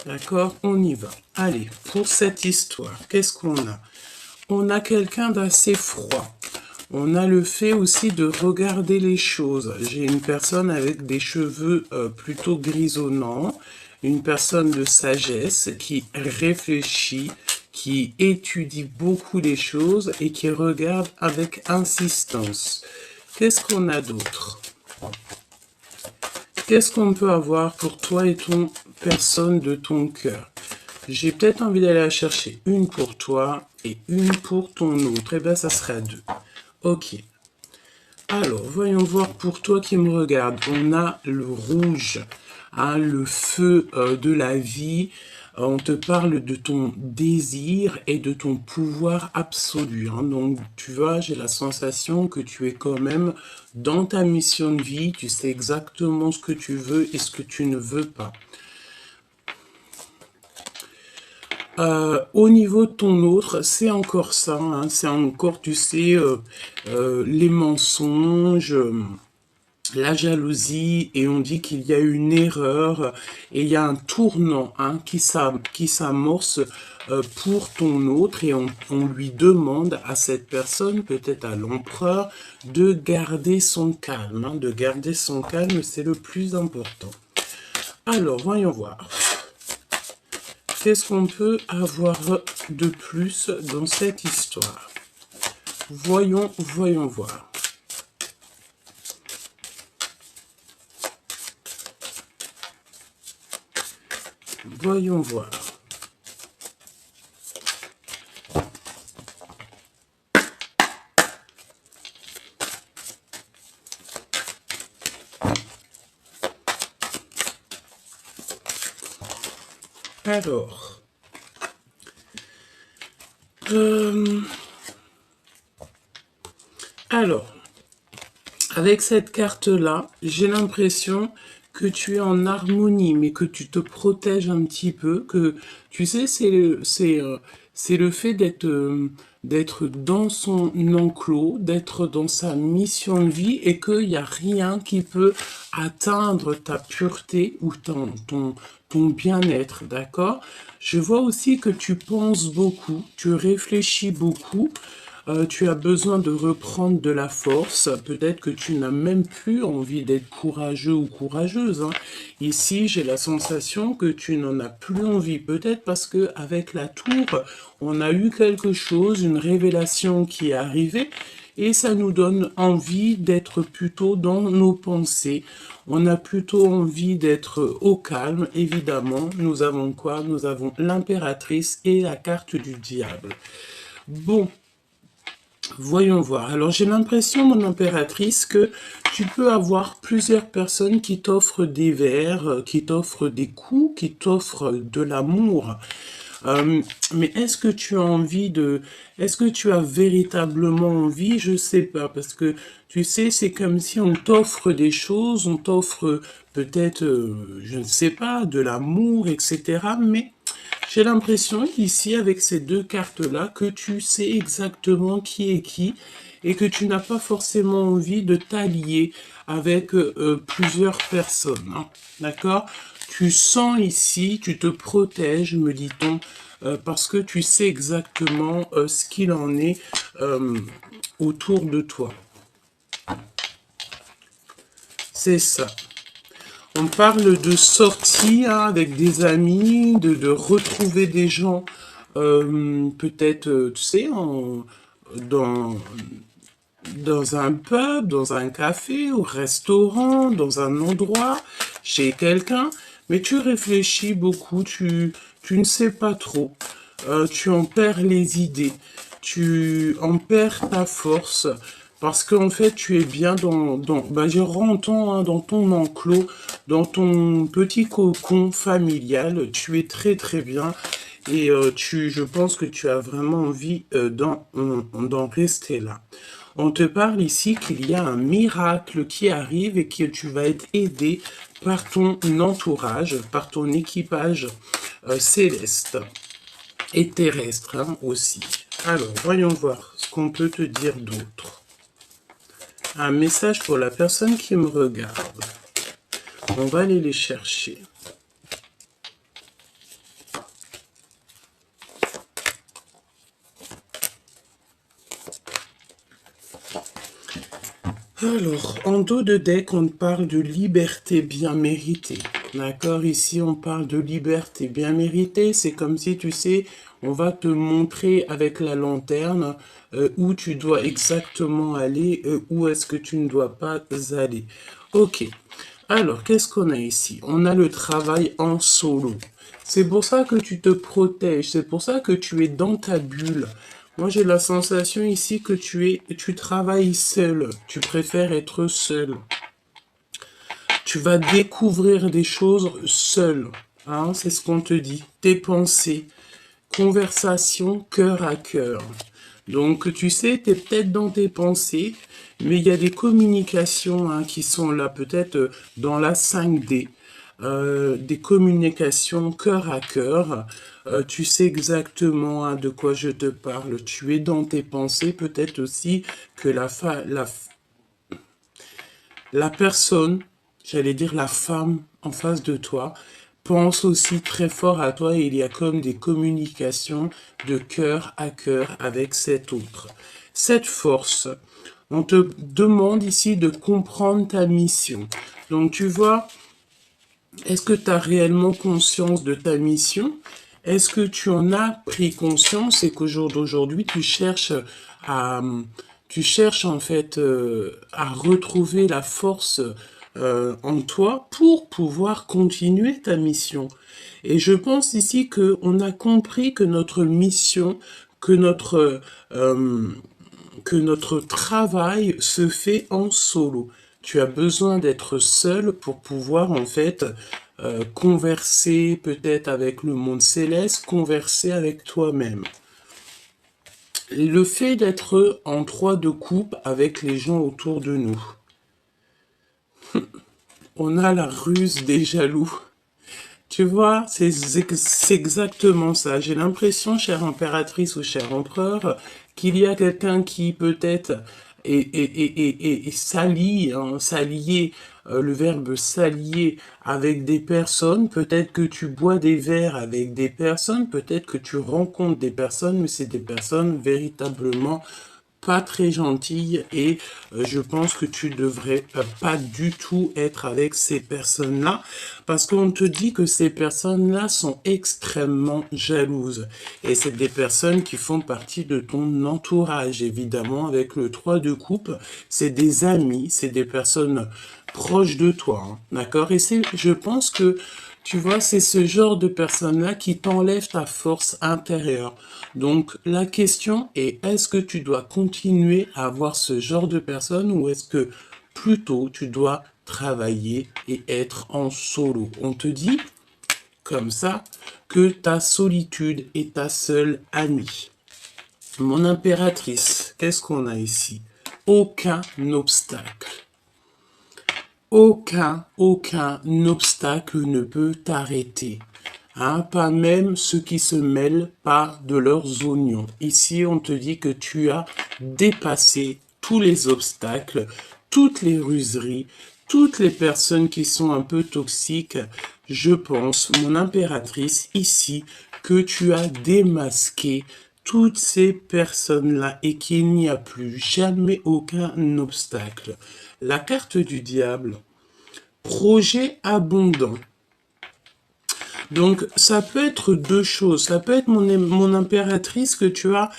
D'accord? On y va. Allez, pour cette histoire, qu'est-ce qu'on a? On a quelqu'un d'assez froid. On a le fait aussi de regarder les choses. J'ai une personne avec des cheveux plutôt grisonnants, une personne de sagesse qui réfléchit, qui étudie beaucoup les choses et qui regarde avec insistance. Qu'est-ce qu'on a d'autre? Qu'est-ce qu'on peut avoir pour toi et ton personne de ton cœur? J'ai peut-être envie d'aller la chercher une pour toi et une pour ton autre. Eh bien, ça sera deux. Ok. Alors, voyons voir pour toi qui me regarde. On a le rouge, hein, le feu de la vie. On te parle de ton désir et de ton pouvoir absolu, hein. Donc, tu vois, j'ai la sensation que tu es quand même dans ta mission de vie. Tu sais exactement ce que tu veux et ce que tu ne veux pas. Au niveau de ton autre, c'est encore ça, hein, c'est encore, tu sais, les mensonges, la jalousie, et on dit qu'il y a une erreur, et il y a un tournant, hein, qui s'amorce pour ton autre, et on lui demande à cette personne, peut-être à l'empereur, de garder son calme, hein, de garder son calme, c'est le plus important. Alors, voyons voir. Qu'est-ce qu'on peut avoir de plus dans cette histoire? Voyons voir. Voyons voir. Alors, alors, avec cette carte-là, j'ai l'impression que tu es en harmonie, mais que tu te protèges un petit peu, que tu sais, c'est le fait d'être dans son enclos, d'être dans sa mission de vie, et qu'il n'y a rien qui peut atteindre ta pureté ou ton bien-être, d'accord? Je vois aussi que tu penses beaucoup, tu réfléchis beaucoup, tu as besoin de reprendre de la force. Peut-être que tu n'as même plus envie d'être courageux ou courageuse, hein. Ici, j'ai la sensation que tu n'en as plus envie. Peut-être parce que avec la tour, on a eu quelque chose, une révélation qui est arrivée. Et ça nous donne envie d'être plutôt dans nos pensées. On a plutôt envie d'être au calme, évidemment. Nous avons quoi? Nous avons l'impératrice et la carte du diable. Bon, voyons voir. Alors j'ai l'impression, mon impératrice, que tu peux avoir plusieurs personnes qui t'offrent des verres, qui t'offrent des coups, qui t'offrent de l'amour. Mais est-ce que tu as envie de... Est-ce que tu as véritablement envie? Je sais pas, parce que tu sais, c'est comme si on t'offre des choses, on t'offre peut-être, je ne sais pas, de l'amour, etc. Mais j'ai l'impression ici, avec ces deux cartes-là, que tu sais exactement qui est qui et que tu n'as pas forcément envie de t'allier avec plusieurs personnes, hein. D'accord? Tu sens ici, tu te protèges, me dit-on, parce que tu sais exactement ce qu'il en est autour de toi. C'est ça. On parle de sortie, hein, avec des amis, de retrouver des gens, peut-être, tu sais, dans, dans un pub, dans un café, au restaurant, dans un endroit, chez quelqu'un, mais tu réfléchis beaucoup, tu ne sais pas trop. Tu en perds les idées, tu en perds ta force, parce qu'en fait, tu es bien ben, je rentre, hein, dans ton enclos, dans ton petit cocon familial, tu es très très bien, et je pense que tu as vraiment envie d'en rester là. On te parle ici qu'il y a un miracle qui arrive et que tu vas être aidé par ton entourage, par ton équipage céleste et terrestre, hein, aussi. Alors, voyons voir ce qu'on peut te dire d'autre. Un message pour la personne qui me regarde. On va aller les chercher. Alors, en dos de deck, on parle de liberté bien méritée. D'accord? Ici, on parle de liberté bien méritée. C'est comme si, tu sais, on va te montrer avec la lanterne où tu dois exactement aller, où est-ce que tu ne dois pas aller. Ok. Alors, qu'est-ce qu'on a ici? On a le travail en solo. C'est pour ça que tu te protèges. C'est pour ça que tu es dans ta bulle. Moi, j'ai la sensation ici que tu travailles seul. Tu préfères être seul. Tu vas découvrir des choses seul. Hein, c'est ce qu'on te dit. Tes pensées, conversation cœur à cœur. Donc, tu sais, tu es peut-être dans tes pensées, mais il y a des communications hein, qui sont là, peut-être dans la 5D. Des communications cœur à cœur. Tu sais exactement hein, de quoi je te parle. Tu es dans tes pensées, peut-être aussi que la personne, j'allais dire la femme en face de toi, pense aussi très fort à toi et il y a comme des communications de cœur à cœur avec cet autre. Cette force, on te demande ici de comprendre ta mission. Donc tu vois, est-ce que tu as réellement conscience de ta mission? Est-ce que tu en as pris conscience et qu'au jour d'aujourd'hui, à, tu cherches en fait à retrouver la force en toi pour pouvoir continuer ta mission? Et je pense ici qu'on a compris que notre mission, que euh, que notre travail se fait en solo. Tu as besoin d'être seul pour pouvoir en fait converser peut-être avec le monde céleste, converser avec toi-même. Le fait d'être en trois de coupe avec les gens autour de nous. On a la ruse des jaloux. Tu vois, c'est exactement ça. J'ai l'impression, chère impératrice ou cher empereur, qu'il y a quelqu'un qui peut-être s'allie, hein, s'allier, le verbe s'allier avec des personnes. Peut-être que tu bois des verres avec des personnes, peut-être que tu rencontres des personnes, mais c'est des personnes véritablement pas très gentille et je pense que tu devrais pas du tout être avec ces personnes-là parce qu'on te dit que ces personnes-là sont extrêmement jalouses et c'est des personnes qui font partie de ton entourage évidemment avec le 3 de coupe, c'est des amis, c'est des personnes proches de toi, hein, d'accord? Et je pense que tu vois, c'est ce genre de personnes-là qui t'enlèvent ta force intérieure. Donc, la question est, est-ce que tu dois continuer à avoir ce genre de personnes ou est-ce que plutôt tu dois travailler et être en solo? On te dit, comme ça, que ta solitude est ta seule amie. Mon impératrice, qu'est-ce qu'on a ici? Aucun obstacle. Aucun obstacle ne peut t'arrêter. Hein, pas même ceux qui se mêlent pas de leurs oignons. Ici, on te dit que tu as dépassé tous les obstacles, toutes les ruseries, toutes les personnes qui sont un peu toxiques. Je pense, mon impératrice, ici, que tu as démasqué toutes ces personnes-là et qu'il n'y a plus jamais aucun obstacle. La carte du diable, projet abondant. Donc, ça peut être deux choses. Ça peut être mon impératrice que tu as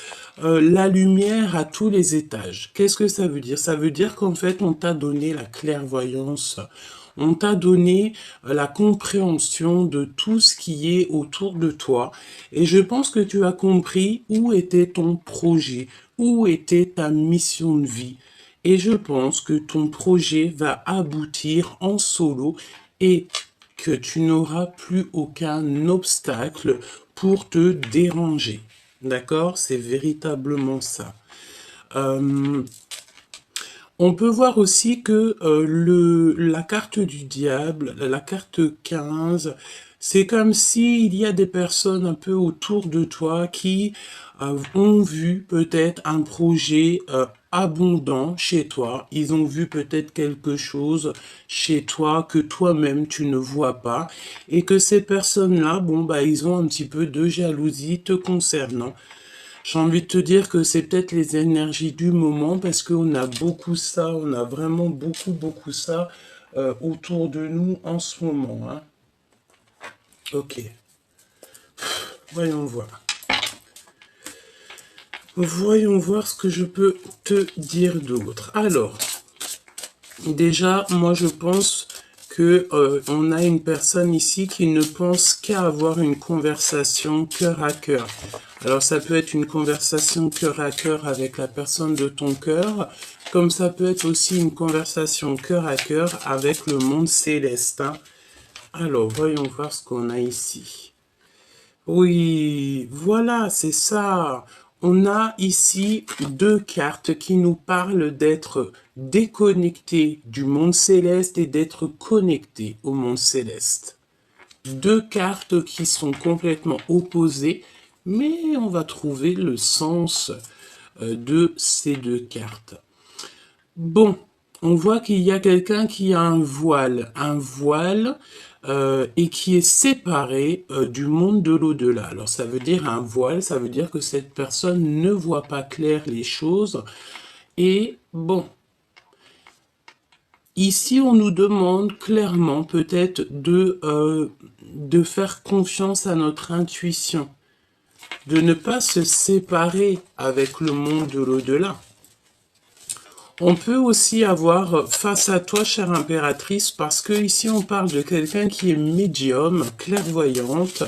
la lumière à tous les étages. Qu'est-ce que ça veut dire? Ça veut dire qu'en fait, on t'a donné la clairvoyance. On t'a donné la compréhension de tout ce qui est autour de toi. Et je pense que tu as compris où était ton projet, où était ta mission de vie. Et je pense que ton projet va aboutir en solo et que tu n'auras plus aucun obstacle pour te déranger. D'accord? C'est véritablement ça. On peut voir aussi que la carte du diable, la carte 15, c'est comme s'il y a des personnes un peu autour de toi qui ont vu peut-être un projet abondant chez toi. Ils ont vu peut-être quelque chose chez toi que toi-même tu ne vois pas et que ces personnes-là, bon bah ils ont un petit peu de jalousie te concernant. J'ai envie de te dire que c'est peut-être les énergies du moment parce qu'on a beaucoup ça, on a vraiment beaucoup ça autour de nous en ce moment, hein. Ok, voyons voir. Voyons voir ce que je peux te dire d'autre. Alors, déjà, moi je pense que on a une personne ici qui ne pense qu'à avoir une conversation cœur à cœur. Alors ça peut être une conversation cœur à cœur avec la personne de ton cœur, comme ça peut être aussi une conversation cœur à cœur avec le monde céleste, hein. Alors, voyons voir ce qu'on a ici. Oui, voilà, c'est ça. On a ici deux cartes qui nous parlent d'être déconnectés du monde céleste et d'être connectés au monde céleste. Deux cartes qui sont complètement opposées, mais on va trouver le sens de ces deux cartes. Bon, on voit qu'il y a quelqu'un qui a un voile et qui est séparé du monde de l'au-delà. Alors ça veut dire un voile, ça veut dire que cette personne ne voit pas clair les choses. Et bon, ici on nous demande clairement peut-être de faire confiance à notre intuition, de ne pas se séparer avec le monde de l'au-delà. On peut aussi avoir face à toi, chère impératrice, parce que ici on parle de quelqu'un qui est médium, clairvoyante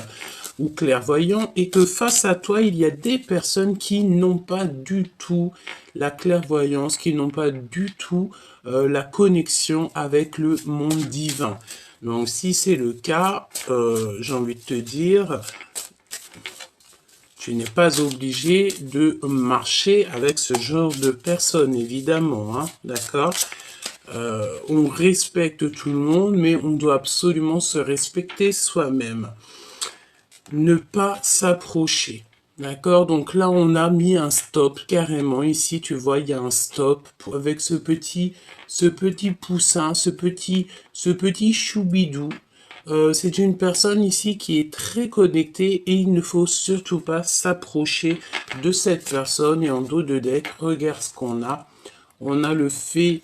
ou clairvoyant, et que face à toi, il y a des personnes qui n'ont pas du tout la clairvoyance, qui n'ont pas du tout la connexion avec le monde divin. Donc si c'est le cas, j'ai envie de te dire, tu n'es pas obligé de marcher avec ce genre de personnes, évidemment, hein, d'accord? On respecte tout le monde, mais on doit absolument se respecter soi-même. Ne pas s'approcher, d'accord? Donc là, on a mis un stop, carrément. Ici, tu vois, il y a un stop avec ce petit poussin, ce petit choubidou. C'est une personne ici qui est très connectée et il ne faut surtout pas s'approcher de cette personne. Et en dos de deck, regarde ce qu'on a. On a le fait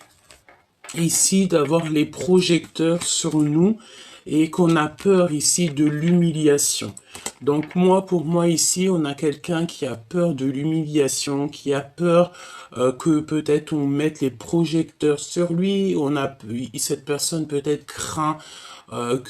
ici d'avoir les projecteurs sur nous et qu'on a peur ici de l'humiliation. Donc pour moi ici, on a quelqu'un qui a peur de l'humiliation, qui a peur que peut-être on mette les projecteurs sur lui. Cette personne peut-être craint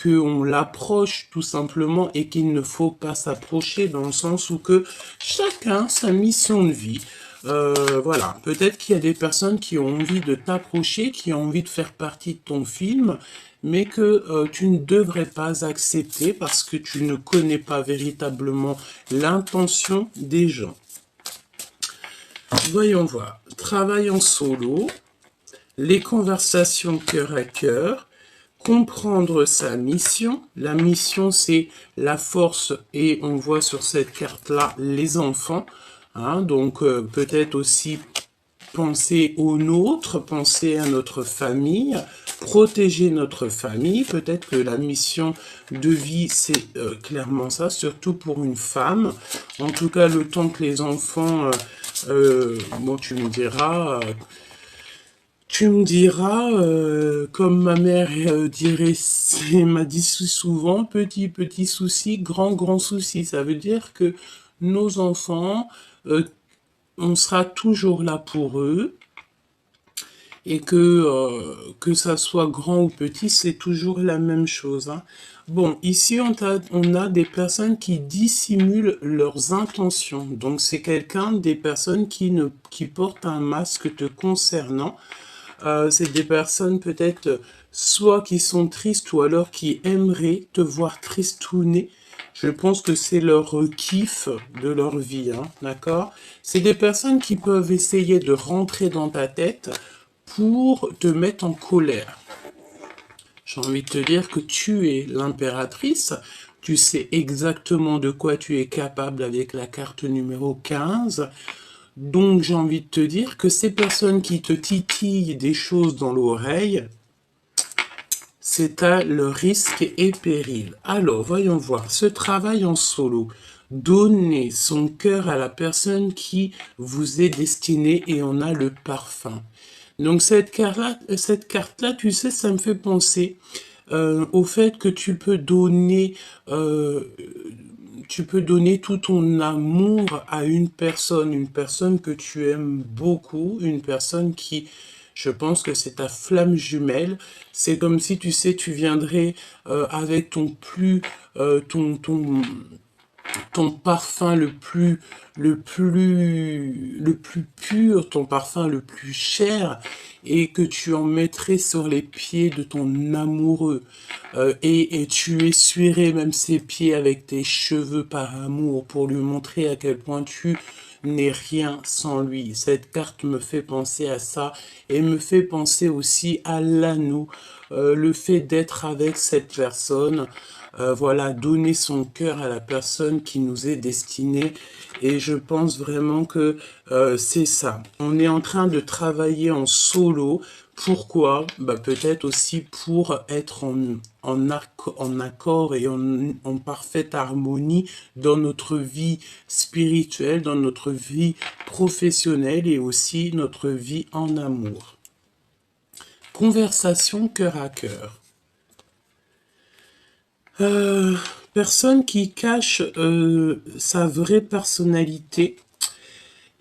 qu'on l'approche tout simplement et qu'il ne faut pas s'approcher dans le sens où que chacun sa mission de vie. Voilà, peut-être qu'il y a des personnes qui ont envie de t'approcher, qui ont envie de faire partie de ton film, mais que tu ne devrais pas accepter parce que tu ne connais pas véritablement l'intention des gens. Voyons voir. Travail en solo, les conversations cœur à cœur, comprendre sa mission. La mission, c'est la force et on voit sur cette carte-là les enfants. Hein, donc peut-être aussi penser aux nôtres, penser à notre famille, protéger notre famille. Peut-être que la mission de vie, c'est clairement ça, surtout pour une femme. En tout cas, le temps que les enfants, bon, tu me diras... comme ma mère dirait, m'a dit souvent, petit souci, grand souci. Ça veut dire que nos enfants, on sera toujours là pour eux et que ça soit grand ou petit, c'est toujours la même chose, hein. Bon, ici, on a des personnes qui dissimulent leurs intentions. Donc, c'est des personnes qui portent un masque te concernant. C'est des personnes peut-être soit qui sont tristes ou alors qui aimeraient te voir tristouner. Je pense que c'est leur kiff de leur vie, hein, d'accord? C'est des personnes qui peuvent essayer de rentrer dans ta tête pour te mettre en colère. J'ai envie de te dire que tu es l'impératrice, tu sais exactement de quoi tu es capable avec la carte numéro 15. Donc j'ai envie de te dire que ces personnes qui te titillent des choses dans l'oreille, c'est à le risque et péril. Alors, voyons voir. Ce travail en solo. Donner son cœur à la personne qui vous est destinée et on a le parfum. Donc cette carte-là, tu sais, ça me fait penser au fait que euh, tu peux donner tout ton amour à une personne que tu aimes beaucoup, une personne qui, je pense que c'est ta flamme jumelle. C'est comme si, tu sais, tu viendrais avec ton parfum le plus pur, ton parfum le plus cher, et que tu en mettrais sur les pieds de ton amoureux, et tu essuierais même ses pieds avec tes cheveux par amour pour lui montrer à quel point tu n'es rien sans lui. Cette carte me fait penser à ça et me fait penser aussi à l'anneau, le fait d'être avec cette personne, voilà, donner son cœur à la personne qui nous est destinée. Et je pense vraiment que c'est ça. On est en train de travailler en solo. Pourquoi? Bah, peut-être aussi pour être en accord et en parfaite harmonie dans notre vie spirituelle, dans notre vie professionnelle et aussi notre vie en amour. Conversation cœur à cœur. Euh, Personne qui cache sa vraie personnalité.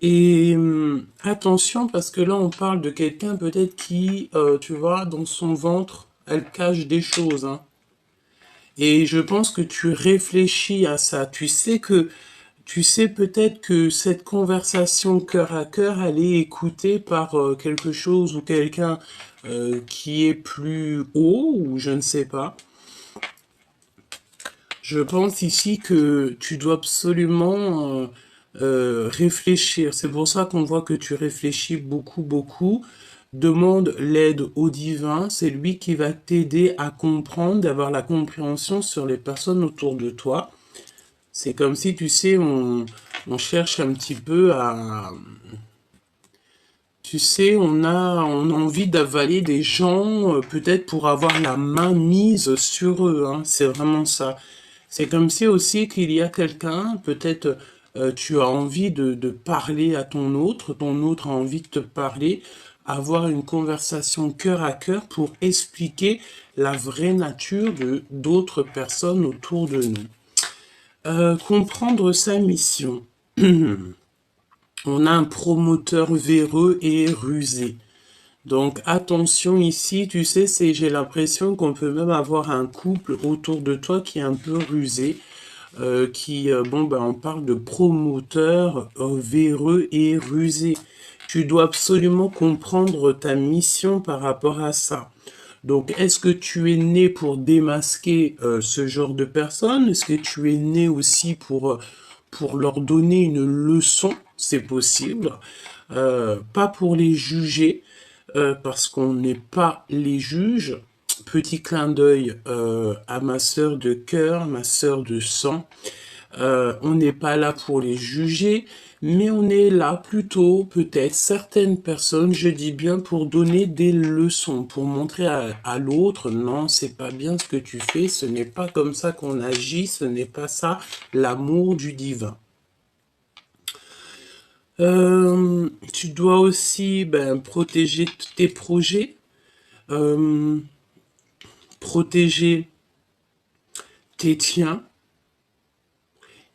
Et attention, parce que là, on parle de quelqu'un peut-être qui, tu vois, dans son ventre, elle cache des choses, hein. Et je pense que tu réfléchis à ça. Tu sais peut-être que cette conversation cœur à cœur, elle est écoutée par quelque chose ou quelqu'un qui est plus haut, ou je ne sais pas. Je pense ici que tu dois absolument réfléchir. C'est pour ça qu'on voit que tu réfléchis beaucoup, beaucoup. Demande l'aide au divin. C'est lui qui va t'aider à comprendre, d'avoir la compréhension sur les personnes autour de toi. C'est comme si, tu sais, on cherche un petit peu à... Tu sais, on a envie d'avaler des gens, peut-être pour avoir la main mise sur eux, hein. C'est vraiment ça. C'est comme si aussi qu'il y a quelqu'un, peut-être tu as envie de parler à ton autre a envie de te parler, avoir une conversation cœur à cœur pour expliquer la vraie nature de d'autres personnes autour de nous. Comprendre sa mission. On a un promoteur véreux et rusé. Donc attention ici, tu sais, j'ai l'impression qu'on peut même avoir un couple autour de toi qui est un peu rusé, bon ben on parle de promoteur véreux et rusé. Tu dois absolument comprendre ta mission par rapport à ça. Donc, est-ce que tu es né pour démasquer ce genre de personnes? Est-ce que tu es né aussi pour leur donner une leçon? C'est possible. Pas pour les juger, parce qu'on n'est pas les juges. Petit clin d'œil à ma sœur de cœur, ma sœur de sang. On n'est pas là pour les juger, mais on est là plutôt, peut-être, certaines personnes, je dis bien, pour donner des leçons, pour montrer à l'autre, non, c'est pas bien ce que tu fais, ce n'est pas comme ça qu'on agit, ce n'est pas ça, l'amour du divin. Tu dois aussi protéger tes projets, protéger tes tiens,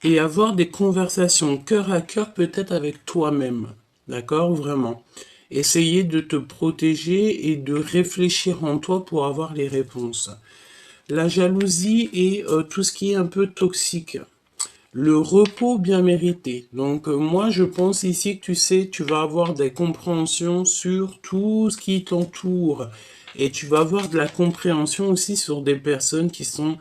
et avoir des conversations cœur à cœur peut-être avec toi-même. D'accord? Vraiment. Essayer de te protéger et de réfléchir en toi pour avoir les réponses. La jalousie et tout ce qui est un peu toxique. Le repos bien mérité. Donc moi je pense ici que tu sais, tu vas avoir des compréhensions sur tout ce qui t'entoure. Et tu vas avoir de la compréhension aussi sur des personnes qui sont,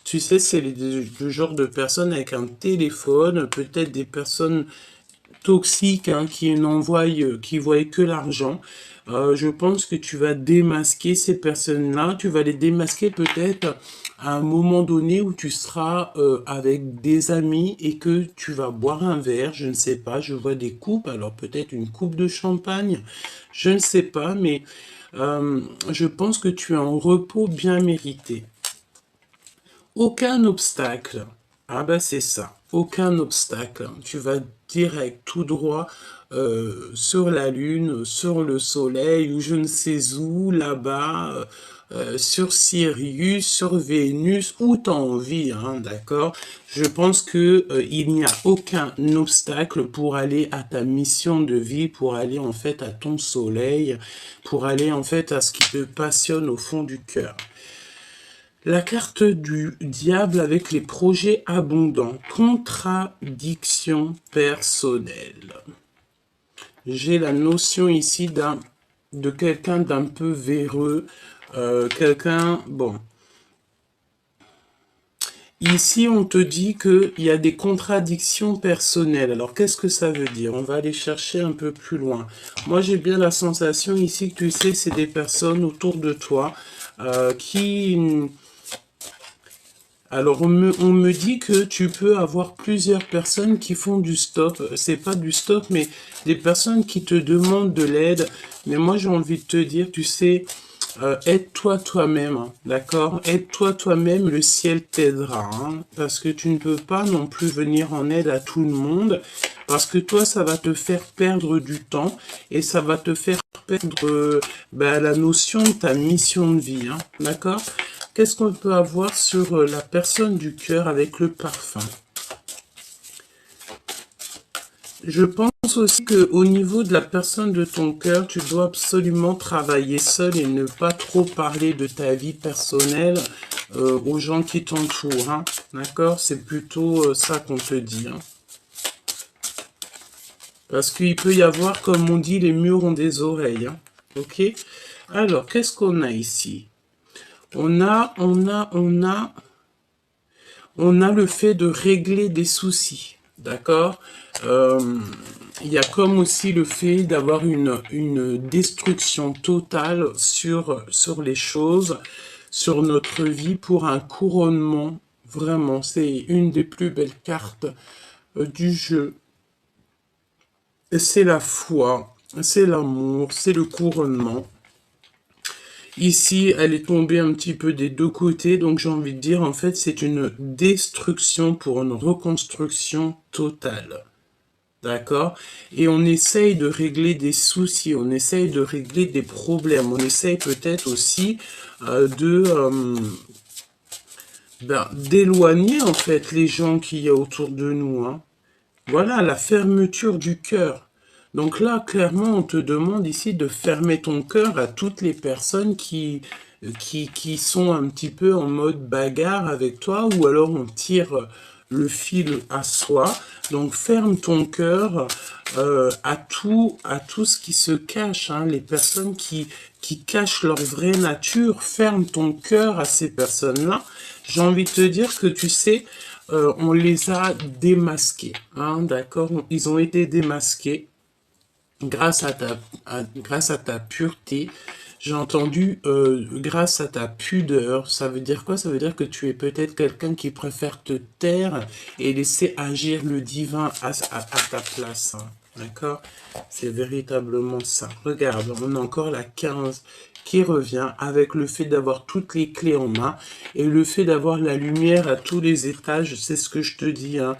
tu sais, c'est le genre de personnes avec un téléphone, peut-être des personnes toxiques, hein, qui voient que l'argent. Je pense que tu vas démasquer ces personnes-là. Tu vas les démasquer peut-être à un moment donné où tu seras avec des amis et que tu vas boire un verre. Je ne sais pas. Je vois des coupes. Alors peut-être une coupe de champagne. Je ne sais pas, mais Je pense que tu es en repos bien mérité. Aucun obstacle. Ah ben c'est ça. Aucun obstacle. Tu vas direct, tout droit sur la Lune, sur le Soleil, ou je ne sais où, là-bas, sur Sirius, sur Vénus, où tu as envie, hein, d'accord? Je pense que il n'y a aucun obstacle pour aller à ta mission de vie, pour aller en fait à ton soleil, pour aller en fait à ce qui te passionne au fond du cœur. La carte du diable avec les projets abondants. Contradiction personnelle. J'ai la notion ici de quelqu'un d'un peu véreux. Bon. Ici, on te dit qu'il y a des contradictions personnelles. Alors, qu'est-ce que ça veut dire? On va aller chercher un peu plus loin. Moi, j'ai bien la sensation ici que tu sais, c'est des personnes autour de toi qui... Alors, on me dit que tu peux avoir plusieurs personnes qui font du stop. C'est pas du stop, mais des personnes qui te demandent de l'aide. Mais moi, j'ai envie de te dire, tu sais, aide-toi toi-même, hein, d'accord? Aide-toi toi-même, le ciel t'aidera, hein, parce que tu ne peux pas non plus venir en aide à tout le monde, parce que toi, ça va te faire perdre du temps et ça va te faire perdre la notion de ta mission de vie, hein, d'accord? Qu'est-ce qu'on peut avoir sur la personne du cœur avec le parfum? Je pense aussi que au niveau de la personne de ton cœur, tu dois absolument travailler seul et ne pas trop parler de ta vie personnelle aux gens qui t'entourent, hein. D'accord? C'est plutôt ça qu'on te dit, hein. Parce qu'il peut y avoir, comme on dit, les murs ont des oreilles, hein. Ok? Alors, qu'est-ce qu'on a ici? On a le fait de régler des soucis, d'accord? Il y a comme aussi le fait d'avoir une destruction totale sur les choses, sur notre vie pour un couronnement. Vraiment, c'est une des plus belles cartes du jeu. C'est la foi, c'est l'amour, c'est le couronnement. Ici, elle est tombée un petit peu des deux côtés, donc j'ai envie de dire, en fait, c'est une destruction pour une reconstruction totale. D'accord? Et on essaye de régler des soucis, on essaye de régler des problèmes, on essaye peut-être aussi d'éloigner, en fait, les gens qu'il y a autour de nous, hein. Voilà, la fermeture du cœur. Donc là, clairement, on te demande ici de fermer ton cœur à toutes les personnes qui sont un petit peu en mode bagarre avec toi, ou alors on tire le fil à soi. Donc ferme ton cœur à tout ce qui se cache, hein, les personnes qui cachent leur vraie nature. Ferme ton cœur à ces personnes-là. J'ai envie de te dire que tu sais, on les a démasqués, hein, d'accord? Ils ont été démasqués grâce grâce à ta pureté. J'ai entendu grâce à ta pudeur. Ça veut dire quoi? Ça veut dire que tu es peut-être quelqu'un qui préfère te taire et laisser agir le divin à ta place, hein. D'accord? C'est véritablement ça. Regarde, on a encore la 15 qui revient avec le fait d'avoir toutes les clés en main et le fait d'avoir la lumière à tous les étages, c'est ce que je te dis, hein.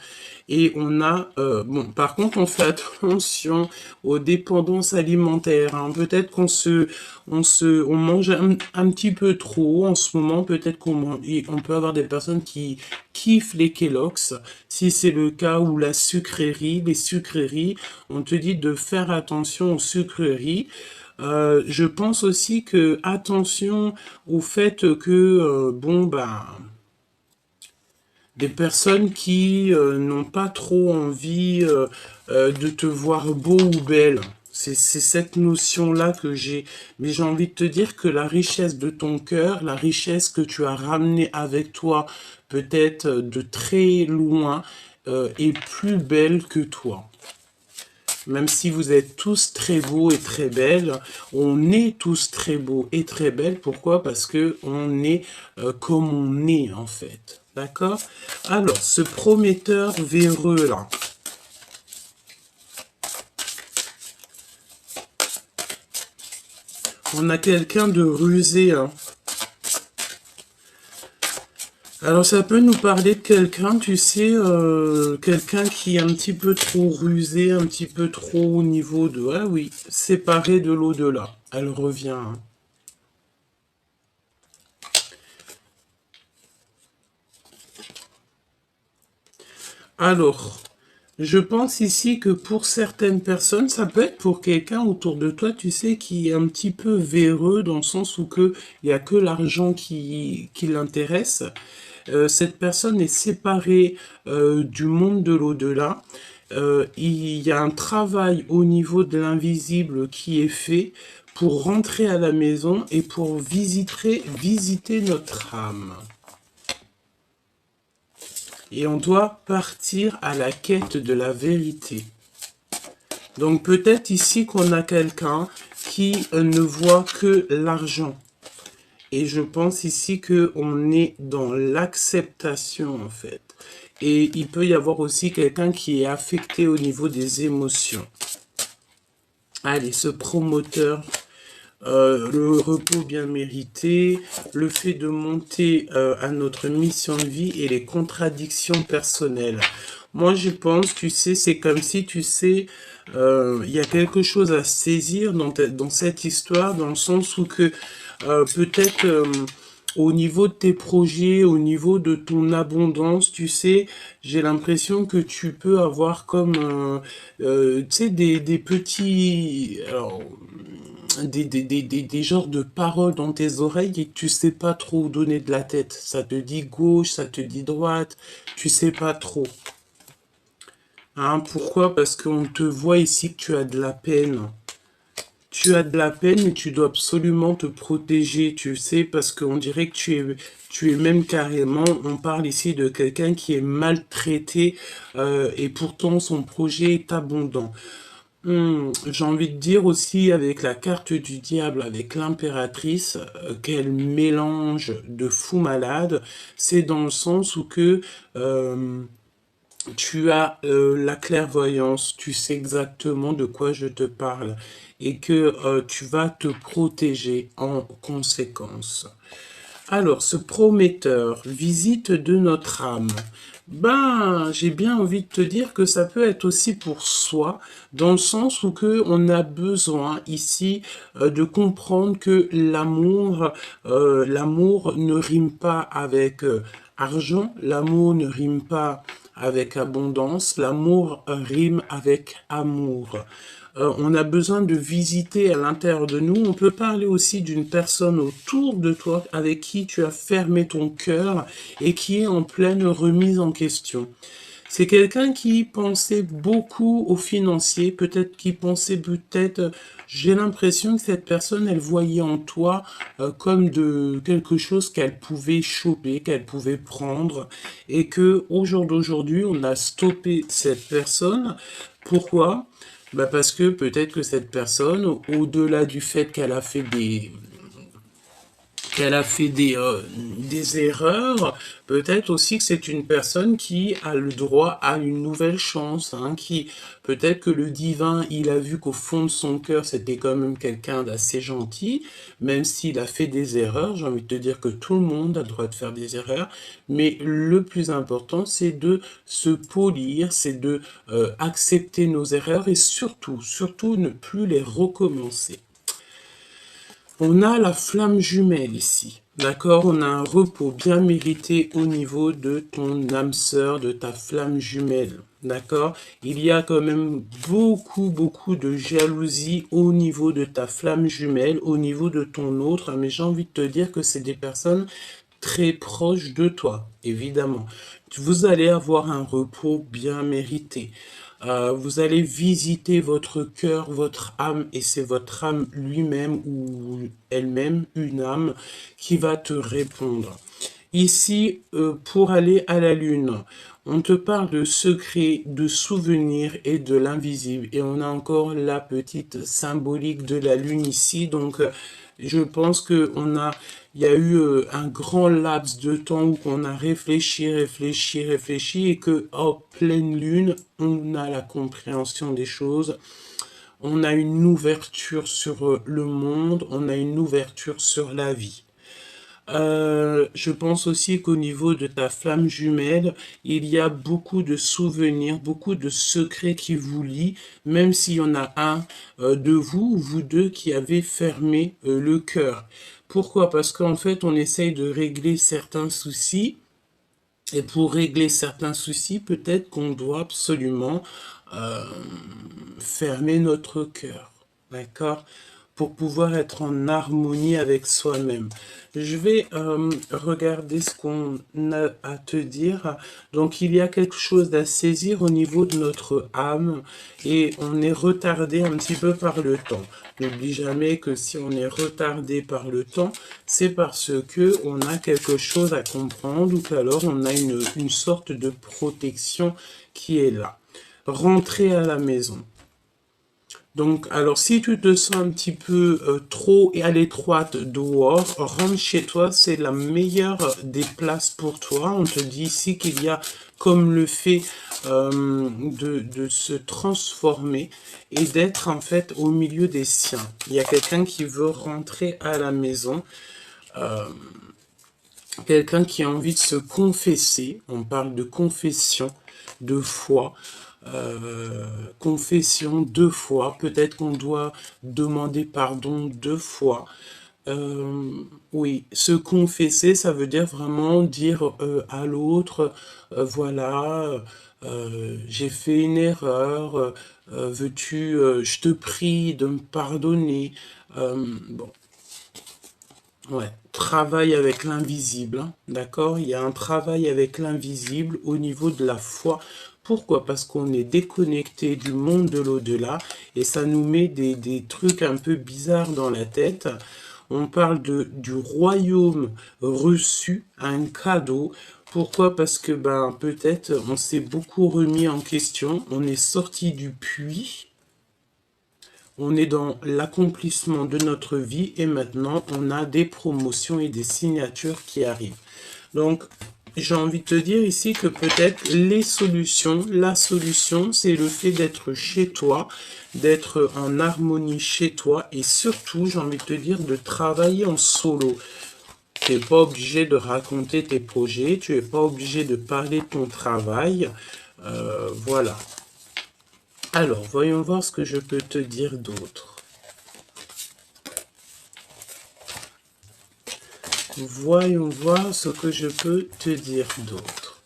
Et on a, bon, par contre, on fait attention aux dépendances alimentaires, hein. Peut-être on mange un petit peu trop en ce moment. Peut-être on peut avoir des personnes qui kiffent les Kellogg's. Si c'est le cas, ou la sucrerie, les sucreries, on te dit de faire attention aux sucreries. Je pense aussi que attention au fait que des personnes qui n'ont pas trop envie de te voir beau ou belle. C'est cette notion-là que j'ai. Mais j'ai envie de te dire que la richesse de ton cœur, la richesse que tu as ramenée avec toi, peut-être de très loin, est plus belle que toi. Même si vous êtes tous très beaux et très belles, on est tous très beaux et très belles. Pourquoi? Parce que on est comme on est, en fait. D'accord? Alors, ce prometteur véreux là. On a quelqu'un de rusé, hein. Alors ça peut nous parler de quelqu'un, tu sais, quelqu'un qui est un petit peu trop rusé, un petit peu trop au niveau de... Ah oui, séparé de l'au-delà. Elle revient, hein. Alors, je pense ici que pour certaines personnes, ça peut être pour quelqu'un autour de toi, tu sais, qui est un petit peu véreux dans le sens où que il y a que l'argent qui l'intéresse. Cette personne est séparée du monde de l'au-delà. Il y a un travail au niveau de l'invisible qui est fait pour rentrer à la maison et pour visiter notre âme. Et on doit partir à la quête de la vérité. Donc peut-être ici qu'on a quelqu'un qui ne voit que l'argent. Et je pense ici qu'on est dans l'acceptation en fait. Et il peut y avoir aussi quelqu'un qui est affecté au niveau des émotions. Allez, ce promoteur, le repos bien mérité, le fait de monter à notre mission de vie et les contradictions personnelles. Moi, je pense, tu sais, c'est comme si, tu sais, il y a quelque chose à saisir dans cette histoire, dans le sens où que peut-être au niveau de tes projets, au niveau de ton abondance, tu sais, j'ai l'impression que tu peux avoir comme, tu sais, des petits... Alors, des genres de paroles dans tes oreilles et que tu sais pas trop où donner de la tête. Ça te dit gauche, ça te dit droite, tu sais pas trop. Hein, pourquoi? Parce qu'on te voit ici que tu as de la peine. Tu as de la peine et tu dois absolument te protéger, tu sais, parce qu'on dirait que tu es même carrément, on parle ici de quelqu'un qui est maltraité et pourtant son projet est abondant. J'ai envie de dire aussi avec la carte du diable, avec l'impératrice, quel mélange de fou malade. C'est dans le sens où que tu as la clairvoyance, tu sais exactement de quoi je te parle et que tu vas te protéger en conséquence. Alors, ce prometteur, visite de notre âme. Ben, j'ai bien envie de te dire que ça peut être aussi pour soi, dans le sens où que on a besoin ici de comprendre que l'amour ne rime pas avec argent, l'amour ne rime pas avec abondance, l'amour rime avec amour. On a besoin de visiter à l'intérieur de nous. On peut parler aussi d'une personne autour de toi avec qui tu as fermé ton cœur et qui est en pleine remise en question. C'est quelqu'un qui pensait beaucoup au financier, peut-être, j'ai l'impression que cette personne, elle voyait en toi comme de quelque chose qu'elle pouvait choper, qu'elle pouvait prendre, et que au jour d'aujourd'hui, on a stoppé cette personne. Pourquoi? Bah parce que peut-être que cette personne, au-delà du fait qu'elle a fait des erreurs, peut-être aussi que c'est une personne qui a le droit à une nouvelle chance, hein, qui peut-être que le divin, il a vu qu'au fond de son cœur, c'était quand même quelqu'un d'assez gentil, même s'il a fait des erreurs. J'ai envie de te dire que tout le monde a le droit de faire des erreurs, mais le plus important, c'est de se polir, c'est de accepter nos erreurs et surtout ne plus les recommencer. On a la flamme jumelle ici, d'accord? On a un repos bien mérité au niveau de ton âme sœur, de ta flamme jumelle, d'accord? Il y a quand même beaucoup de jalousie au niveau de ta flamme jumelle, au niveau de ton autre, mais j'ai envie de te dire que c'est des personnes très proches de toi, évidemment. Vous allez avoir un repos bien mérité. Vous allez visiter votre cœur, votre âme, et c'est votre âme lui-même ou elle-même, une âme, qui va te répondre. Ici, pour aller à la lune, on te parle de secrets, de souvenirs et de l'invisible. Et on a encore la petite symbolique de la lune ici. Donc, je pense il y a eu un grand laps de temps où on a réfléchi et que, en pleine lune, on a la compréhension des choses. on a une ouverture sur le monde, on a une ouverture sur la vie. Je pense aussi qu'au niveau de ta flamme jumelle, il y a beaucoup de souvenirs, beaucoup de secrets qui vous lient, même s'il y en a un de vous ou vous deux qui avez fermé le cœur. Pourquoi? Parce qu'en fait, on essaye de régler certains soucis. Et pour régler certains soucis, peut-être qu'on doit absolument euh, fermer notre cœur, d'accord? Pour pouvoir être en harmonie avec soi-même. Je vais regarder ce qu'on a à te dire. Donc, il y a quelque chose à saisir au niveau de notre âme et on est retardé un petit peu par le temps. N'oublie jamais que si on est retardé par le temps, c'est parce que on a quelque chose à comprendre ou qu'alors on a une sorte de protection qui est là. Rentrer à la maison. Donc, alors, si tu te sens un petit peu trop à l'étroite dehors, rentre chez toi, c'est la meilleure des places pour toi. On te dit ici qu'il y a comme le fait de se transformer et d'être en fait au milieu des siens. Il y a quelqu'un qui veut rentrer à la maison, quelqu'un qui a envie de se confesser. On parle de confession, de foi. Confession 2 fois, peut-être qu'on doit demander pardon 2 fois. Euh, oui, se confesser, ça veut dire vraiment dire à l'autre, voilà, j'ai fait une erreur, veux-tu, je te prie de me pardonner. Bon, ouais, travail avec l'invisible, hein, d'accord? Il y a un travail avec l'invisible au niveau de la foi. Pourquoi? Parce qu'on est déconnecté du monde de l'au-delà et ça nous met des trucs un peu bizarres dans la tête. On parle du royaume reçu, un cadeau. Pourquoi? Parce que ben peut-être on s'est beaucoup remis en question, on est sorti du puits. On est dans l'accomplissement de notre vie et maintenant on a des promotions et des signatures qui arrivent. Donc, j'ai envie de te dire ici que peut-être la solution, c'est le fait d'être chez toi, d'être en harmonie chez toi et surtout, j'ai envie de te dire, de travailler en solo. Tu n'es pas obligé de raconter tes projets, tu n'es pas obligé de parler de ton travail. Voilà. Alors, voyons voir ce que je peux te dire d'autre. Voyons voir ce que je peux te dire d'autre.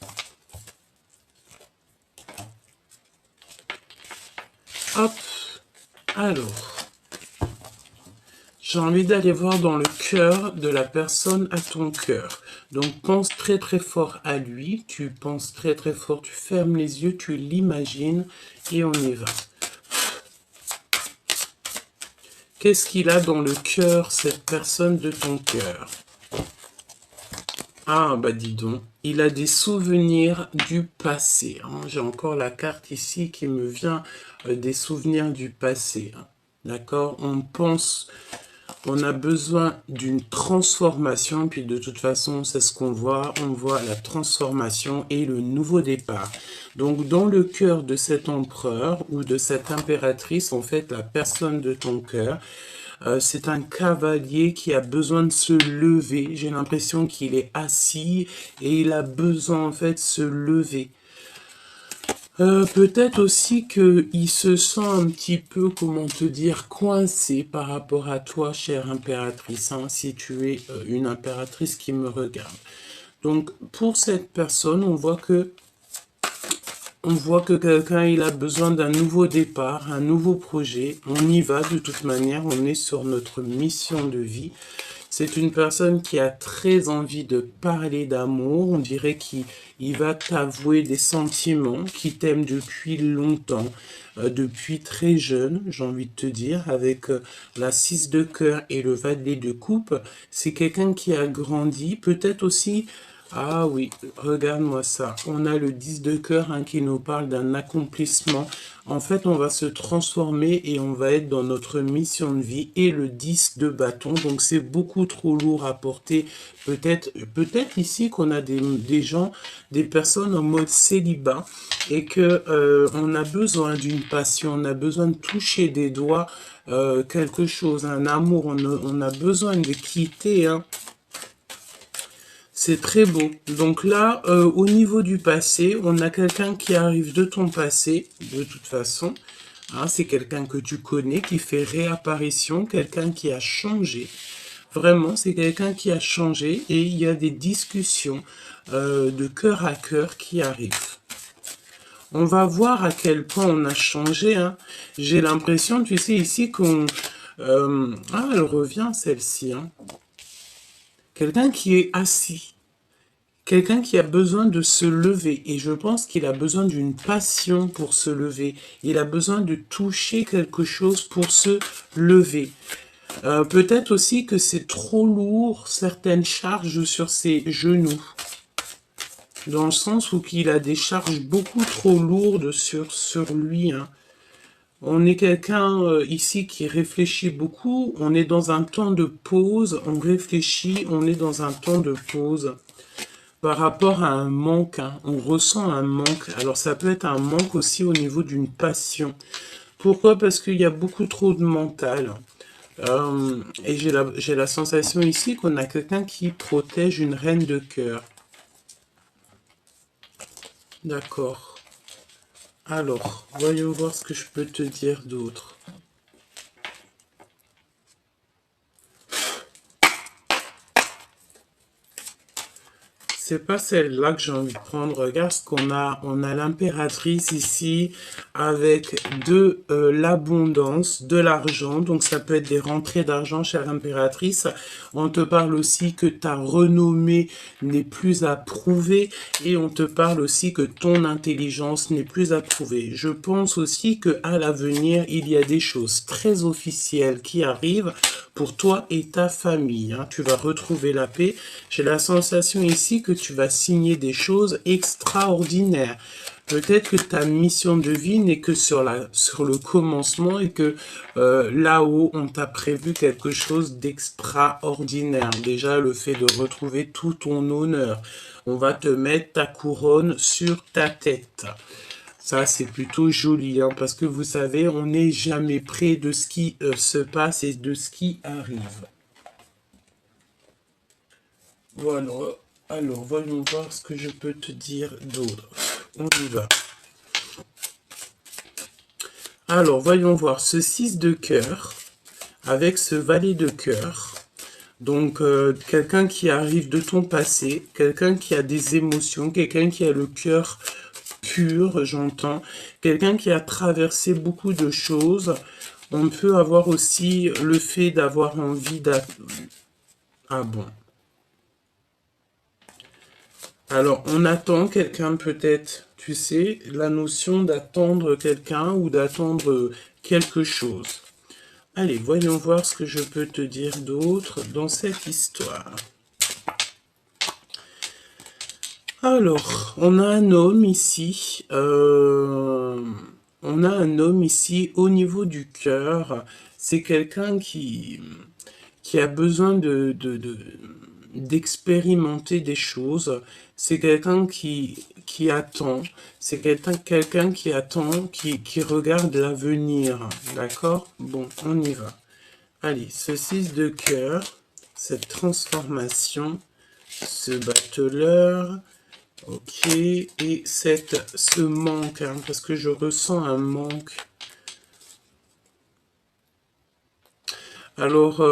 Hop, alors, j'ai envie d'aller voir dans le cœur de la personne à ton cœur. Donc, pense très très fort à lui, tu penses très très fort, tu fermes les yeux, tu l'imagines et on y va. Qu'est-ce qu'il a dans le cœur, cette personne de ton cœur? Ah, bah dis donc, il a des souvenirs du passé, hein. J'ai encore la carte ici qui me vient des souvenirs du passé, hein. D'accord? On pense, on a besoin d'une transformation, puis de toute façon, c'est ce qu'on voit. On voit la transformation et le nouveau départ. Donc, dans le cœur de cet empereur ou de cette impératrice, en fait, la personne de ton cœur, c'est un cavalier qui a besoin de se lever. J'ai l'impression qu'il est assis et il a besoin en fait de se lever. Peut-être aussi qu'il se sent un petit peu, comment te dire, coincé par rapport à toi, chère impératrice, hein, si tu es une impératrice qui me regarde. Donc, pour cette personne, on voit que quelqu'un, il a besoin d'un nouveau départ, un nouveau projet. On y va de toute manière, on est sur notre mission de vie. C'est une personne qui a très envie de parler d'amour. On dirait qu'il va t'avouer des sentiments, qui t'aime depuis longtemps, depuis très jeune, j'ai envie de te dire, avec la 6 de cœur et le valet de coupe. C'est quelqu'un qui a grandi, peut-être aussi Ah oui, regarde-moi ça. On a le 10 de cœur hein, qui nous parle d'un accomplissement. En fait, on va se transformer et on va être dans notre mission de vie. Et le 10 de bâton, donc c'est beaucoup trop lourd à porter. Peut-être ici qu'on a des gens, des personnes en mode célibat et que on a besoin d'une passion, on a besoin de toucher des doigts quelque chose, un amour. On a besoin de quitter, hein. C'est très beau. Donc là, au niveau du passé, on a quelqu'un qui arrive de ton passé, de toute façon. Hein, c'est quelqu'un que tu connais, qui fait réapparition, quelqu'un qui a changé. Vraiment, c'est quelqu'un qui a changé et il y a des discussions de cœur à cœur qui arrivent. On va voir à quel point on a changé. Hein. J'ai l'impression, tu sais, ici qu'on... ah, elle revient celle-ci. Hein. Quelqu'un qui est assis. Quelqu'un qui a besoin de se lever et je pense qu'il a besoin d'une passion pour se lever. Il a besoin de toucher quelque chose pour se lever. Peut-être aussi que c'est trop lourd, certaines charges sur ses genoux. Dans le sens où il a des charges beaucoup trop lourdes sur lui. Hein. On est quelqu'un ici qui réfléchit beaucoup. On est dans un temps de pause. On réfléchit. On est dans un temps de pause. Par rapport à un manque, hein, on ressent un manque. Alors ça peut être un manque aussi au niveau d'une passion. Pourquoi? Parce qu'il y a beaucoup trop de mental. Et j'ai la sensation ici qu'on a quelqu'un qui protège une reine de cœur. D'accord. Alors, voyons voir ce que je peux te dire d'autre. C'est pas celle-là que j'ai envie de prendre. Regarde ce qu'on a. On a l'impératrice ici avec de l'abondance, de l'argent. Donc ça peut être des rentrées d'argent, chère impératrice. On te parle aussi que ta renommée n'est plus à prouver. Et on te parle aussi que ton intelligence n'est plus à prouver. Je pense aussi que à l'avenir, il y a des choses très officielles qui arrivent pour toi et ta famille. Hein. Tu vas retrouver la paix. J'ai la sensation ici que tu vas signer des choses extraordinaires. Peut-être que ta mission de vie n'est que sur le commencement et que là-haut, on t'a prévu quelque chose d'extraordinaire. Déjà, le fait de retrouver tout ton honneur. On va te mettre ta couronne sur ta tête. Ça, c'est plutôt joli, hein, parce que vous savez, on n'est jamais près de ce qui se passe et de ce qui arrive. Voilà. Alors, voyons voir ce que je peux te dire d'autre. On y va. Alors, voyons voir ce 6 de cœur avec ce valet de cœur. Donc, quelqu'un qui arrive de ton passé, quelqu'un qui a des émotions, quelqu'un qui a le cœur pur, j'entends, quelqu'un qui a traversé beaucoup de choses. On peut avoir aussi le fait d'avoir envie Ah bon. Alors, on attend quelqu'un peut-être, tu sais, la notion d'attendre quelqu'un ou d'attendre quelque chose. Allez, voyons voir ce que je peux te dire d'autre dans cette histoire. Alors, on a un homme ici. On a un homme ici au niveau du cœur. C'est quelqu'un qui a besoin d'expérimenter des choses. C'est quelqu'un qui attend. C'est quelqu'un qui attend, qui regarde l'avenir. D'accord? Bon, on y va. Allez, ce 6 de cœur, cette transformation, ce battleur, ok, et ce manque, hein, parce que je ressens un manque. Alors,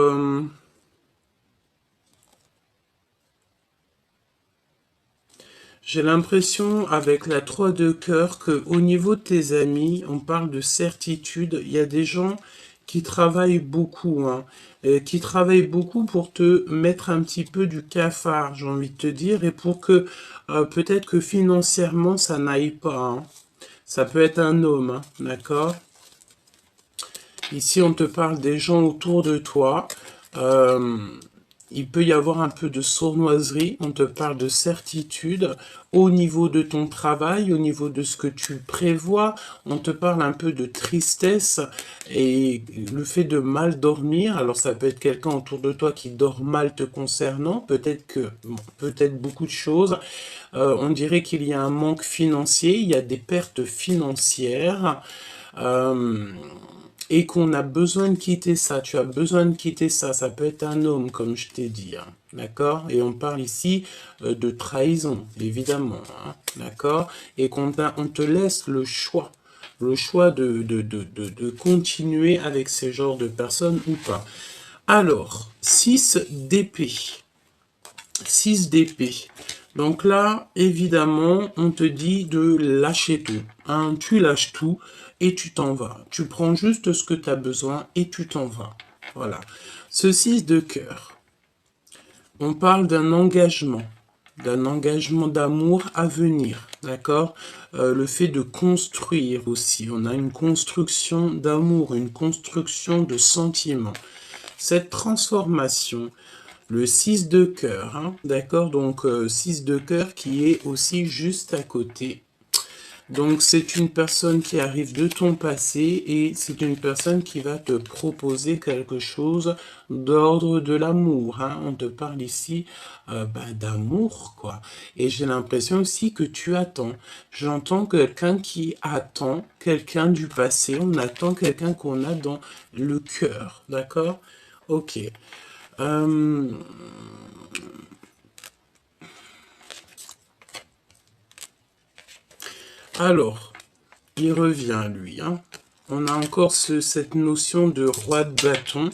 j'ai l'impression avec la 3 de cœur que au niveau de tes amis, on parle de certitude. Il y a des gens qui travaillent beaucoup, hein, et qui travaillent beaucoup pour te mettre un petit peu du cafard, j'ai envie de te dire, et pour que peut-être que financièrement ça n'aille pas. Hein. Ça peut être un homme, hein, d'accord? Ici, on te parle des gens autour de toi. il peut y avoir un peu de sournoiserie, on te parle de certitude au niveau de ton travail, au niveau de ce que tu prévois, on te parle un peu de tristesse et le fait de mal dormir. Alors ça peut être quelqu'un autour de toi qui dort mal te concernant, peut-être que, bon, peut-être beaucoup de choses. On dirait qu'il y a un manque financier, il y a des pertes financières. Euh, et qu'on a besoin de quitter ça, tu as besoin de quitter ça, ça peut être un homme, comme je t'ai dit, hein, d'accord? Et on parle ici de trahison, évidemment, hein, d'accord? Et on te laisse le choix de continuer avec ces genres de personnes ou pas. Alors, 6 d'épée. 6 d'épée. Donc là, évidemment, on te dit de lâcher tout. Hein, tu lâches tout et tu t'en vas. Tu prends juste ce que tu as besoin et tu t'en vas. Voilà. Ce 6 de cœur, on parle d'un engagement d'amour à venir, d'accord? Le fait de construire aussi. On a une construction d'amour, une construction de sentiments. Cette transformation, le 6 de cœur, hein, d'accord? Donc 6 de cœur qui est aussi juste à côté. Donc c'est une personne qui arrive de ton passé et c'est une personne qui va te proposer quelque chose d'ordre de l'amour. Hein. On te parle ici d'amour, quoi. Et j'ai l'impression aussi que tu attends. J'entends quelqu'un qui attend quelqu'un du passé. On attend quelqu'un qu'on a dans le cœur, d'accord? Ok. Euh, alors, il revient, lui. Hein. On a encore cette notion de roi de bâton.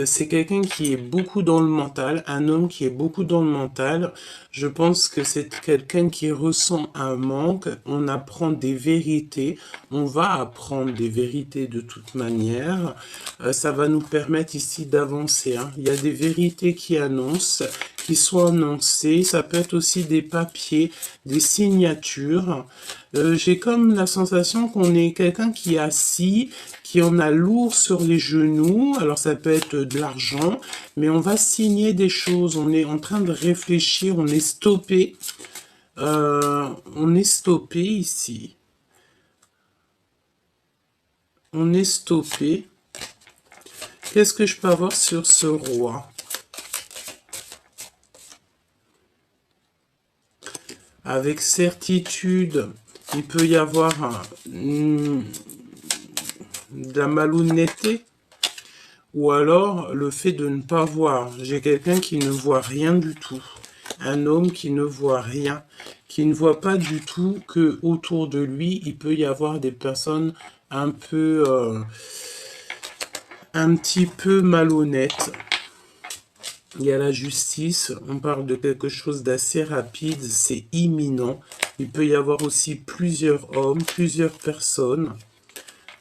C'est quelqu'un qui est beaucoup dans le mental, un homme qui est beaucoup dans le mental. Je pense que c'est quelqu'un qui ressent un manque. On apprend des vérités. On va apprendre des vérités de toute manière. Ça va nous permettre ici d'avancer. Hein. Il y a des vérités qui sont annoncées. Ça peut être aussi des papiers, des signatures. J'ai comme la sensation qu'on est quelqu'un qui est assis, qui en a lourd sur les genoux. Alors ça peut être de l'argent, mais on va signer des choses. On est en train de réfléchir, on est stoppé. On est stoppé ici. On est stoppé. Qu'est-ce que je peux avoir sur ce roi? Avec certitude, il peut y avoir de la malhonnêteté. Ou alors le fait de ne pas voir. J'ai quelqu'un qui ne voit rien du tout. Un homme qui ne voit rien, qui ne voit pas du tout que autour de lui, il peut y avoir des personnes un peu, un petit peu malhonnêtes. Il y a la justice, on parle de quelque chose d'assez rapide, c'est imminent. Il peut y avoir aussi plusieurs hommes, plusieurs personnes.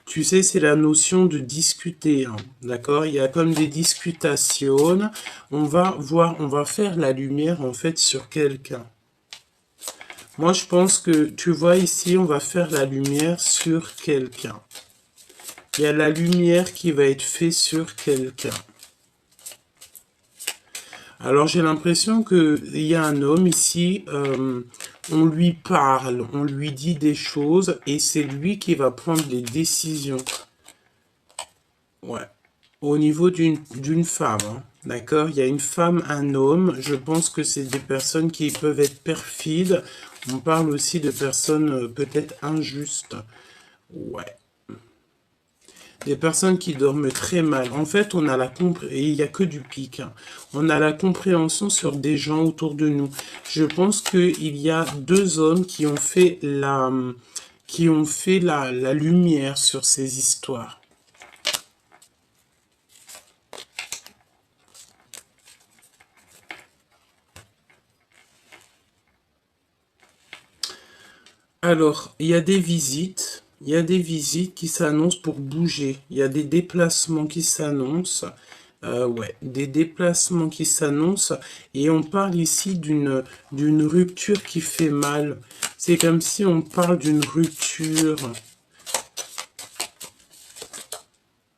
Tu sais, c'est la notion de discuter, hein, d'accord? Il y a comme des discutations. On va voir, on va faire la lumière, en fait, sur quelqu'un. Moi, je pense que, tu vois ici, on va faire la lumière sur quelqu'un. Il y a la lumière qui va être faite sur quelqu'un. Alors, j'ai l'impression qu'il y a un homme ici, on lui parle, on lui dit des choses, et c'est lui qui va prendre les décisions. Ouais. Au niveau d'une femme, hein, d'accord? Il y a une femme, un homme. Je pense que c'est des personnes qui peuvent être perfides. On parle aussi de personnes peut-être injustes. Ouais. Des personnes qui dorment très mal. En fait, on a la et il n'y a que du pic. Hein. On a la compréhension sur des gens autour de nous. Je pense qu'il y a deux hommes qui ont fait la lumière sur ces histoires. Alors, il y a des visites. Il y a des visites qui s'annoncent pour bouger. Il y a des déplacements qui s'annoncent. Ouais, des déplacements qui s'annoncent. Et on parle ici d'une rupture qui fait mal. C'est comme si on parle d'une rupture.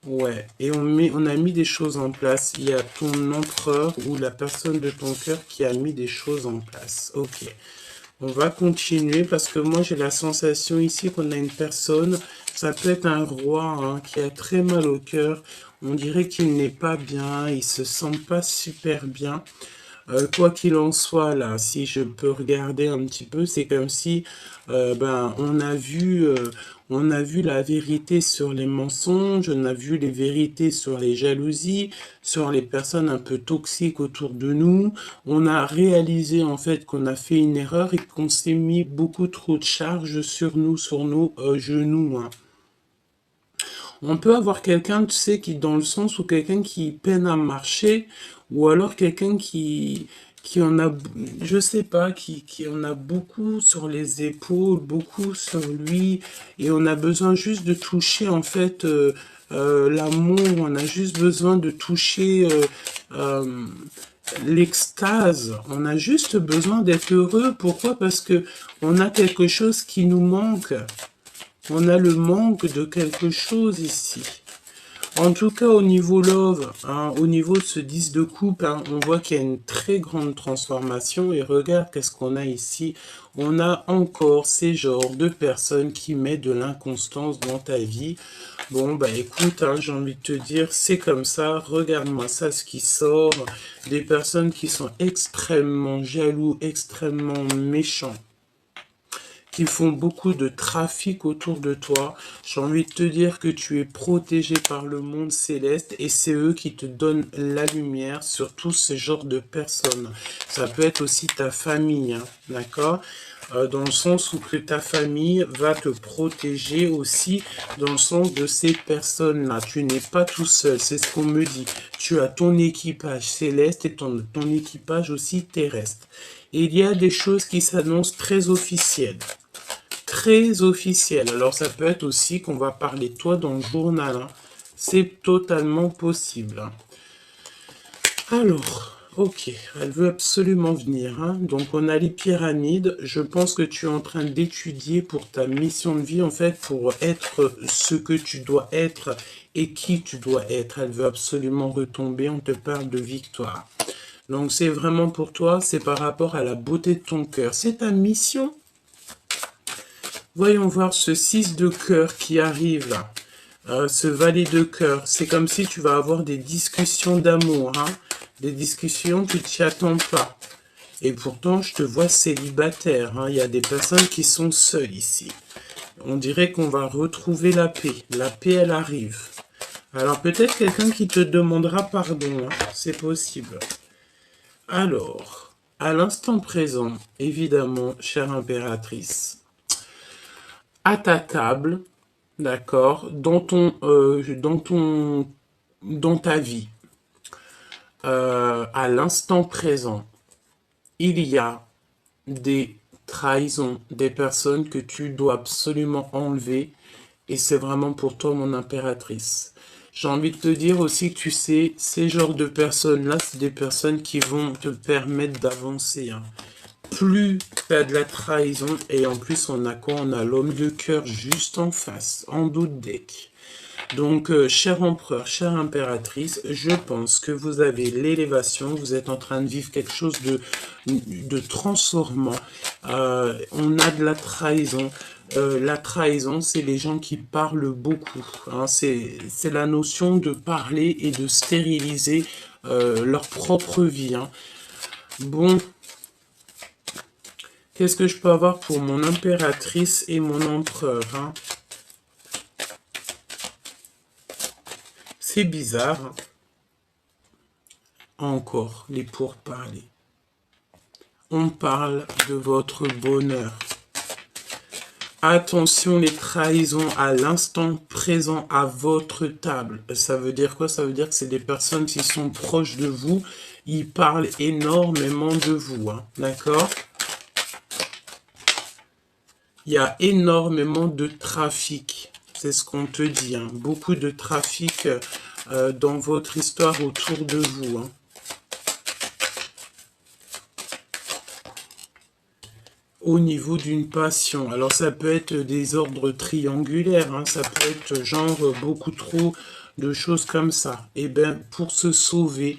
Ouais, et on a mis des choses en place. Il y a ton empereur ou la personne de ton cœur qui a mis des choses en place. Ok. On va continuer parce que moi j'ai la sensation ici qu'on a une personne, ça peut être un roi hein, qui a très mal au cœur. On dirait qu'il n'est pas bien, il se sent pas super bien. Quoi qu'il en soit, là, si je peux regarder un petit peu, c'est comme si ben, on a vu la vérité sur les mensonges, on a vu les vérités sur les jalousies, sur les personnes un peu toxiques autour de nous. On a réalisé en fait qu'on a fait une erreur et qu'on s'est mis beaucoup trop de charges sur nos genoux, hein. On peut avoir quelqu'un, tu sais, qui dans le sens où quelqu'un qui peine à marcher, ou alors quelqu'un qui en a, je sais pas, qui en a beaucoup sur les épaules, beaucoup sur lui, et on a besoin juste de toucher, en fait, l'amour, on a juste besoin de toucher euh, l'extase, on a juste besoin d'être heureux. Pourquoi? Parce que on a quelque chose qui nous manque. On a le manque de quelque chose ici. En tout cas, au niveau love, hein, au niveau de ce 10 de coupe, hein, on voit qu'il y a une très grande transformation. Et regarde qu'est-ce qu'on a ici. On a encore ces genres de personnes qui mettent de l'inconstance dans ta vie. Bon, bah écoute, hein, j'ai envie de te dire, c'est comme ça. Regarde-moi ça, ce qui sort. Des personnes qui sont extrêmement jaloux, extrêmement méchants, qui font beaucoup de trafic autour de toi. J'ai envie de te dire que tu es protégé par le monde céleste et c'est eux qui te donnent la lumière sur tout ce genre de personnes. Ça peut être aussi ta famille, hein, d'accord? Dans le sens où que ta famille va te protéger aussi dans le sens de ces personnes-là. Tu n'es pas tout seul, c'est ce qu'on me dit. Tu as ton équipage céleste et ton équipage aussi terrestre. Et il y a des choses qui s'annoncent très officielles. Très officielles. Alors ça peut être aussi qu'on va parler de toi dans le journal, hein. C'est totalement possible, hein. Alors, ok, elle veut absolument venir, hein. Donc on a les pyramides. Je pense que tu es en train d'étudier pour ta mission de vie, en fait, pour être ce que tu dois être et qui tu dois être. Elle veut absolument retomber. On te parle de victoire. Donc c'est vraiment pour toi, c'est par rapport à la beauté de ton cœur. C'est ta mission. Voyons voir ce 6 de cœur qui arrive là. Ce valet de cœur. C'est comme si tu vas avoir des discussions d'amour, hein. Des discussions que tu t'y attends pas. Et pourtant, je te vois célibataire, hein. Il y a des personnes qui sont seules ici. On dirait qu'on va retrouver la paix. La paix, elle arrive. Alors peut-être quelqu'un qui te demandera pardon, hein. C'est possible. Alors, à l'instant présent, évidemment, chère impératrice, à ta table, d'accord, dans ta vie, à l'instant présent, il y a des trahisons, des personnes que tu dois absolument enlever, et c'est vraiment pour toi, mon impératrice. J'ai envie de te dire aussi que tu sais, ces genres de personnes-là, c'est des personnes qui vont te permettre d'avancer, hein. Plus tu as de la trahison, et en plus on a quoi? On a l'homme de cœur juste en face, en dos de deck. Donc, cher empereur, chère impératrice, je pense que vous avez l'élévation, vous êtes en train de vivre quelque chose de transformant. On a de la trahison. La trahison, c'est les gens qui parlent beaucoup, hein. C'est la notion de parler et de stériliser leur propre vie, hein. Bon, qu'est-ce que je peux avoir pour mon impératrice et mon empereur, hein? C'est bizarre, hein. Encore les pourparlers. On parle de votre bonheur. Attention les trahisons à l'instant présent à votre table. Ça veut dire quoi? Ça veut dire que c'est des personnes qui sont proches de vous. Ils parlent énormément de vous, hein. D'accord? Il y a énormément de trafic. C'est ce qu'on te dit, hein. Beaucoup de trafic dans votre histoire autour de vous, hein. Au niveau d'une passion. Alors ça peut être des ordres triangulaires, hein. Ça peut être genre beaucoup trop de choses comme ça. Et bien, pour se sauver,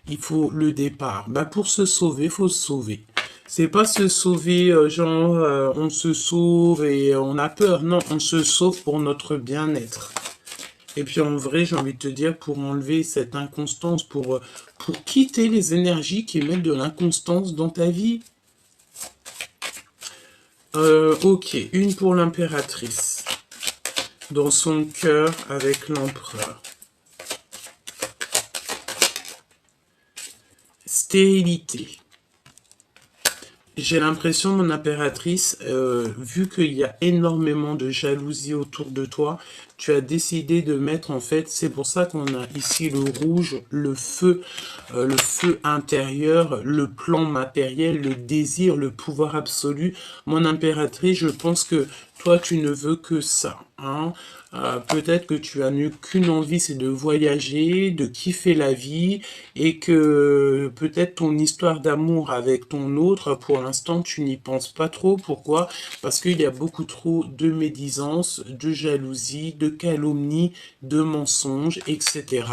il faut le départ. Ben, pour se sauver, il faut se sauver. C'est pas se sauver, genre, on se sauve et on a peur. Non, on se sauve pour notre bien-être. Et puis en vrai, j'ai envie de te dire, pour enlever cette inconstance, pour quitter les énergies qui mettent de l'inconstance dans ta vie. Ok, une pour l'impératrice. Dans son cœur avec l'empereur. Stérilité. J'ai l'impression, mon impératrice, vu qu'il y a énormément de jalousie autour de toi, tu as décidé de mettre, en fait, c'est pour ça qu'on a ici le rouge, le feu intérieur, le plan matériel, le désir, le pouvoir absolu. Mon impératrice, je pense que toi, tu ne veux que ça, hein. Peut-être que tu as qu'une envie, c'est de voyager, de kiffer la vie, et que peut-être ton histoire d'amour avec ton autre, pour l'instant, tu n'y penses pas trop. Pourquoi? Parce qu'il y a beaucoup trop de médisance, de jalousie, de calomnie, de mensonges, etc.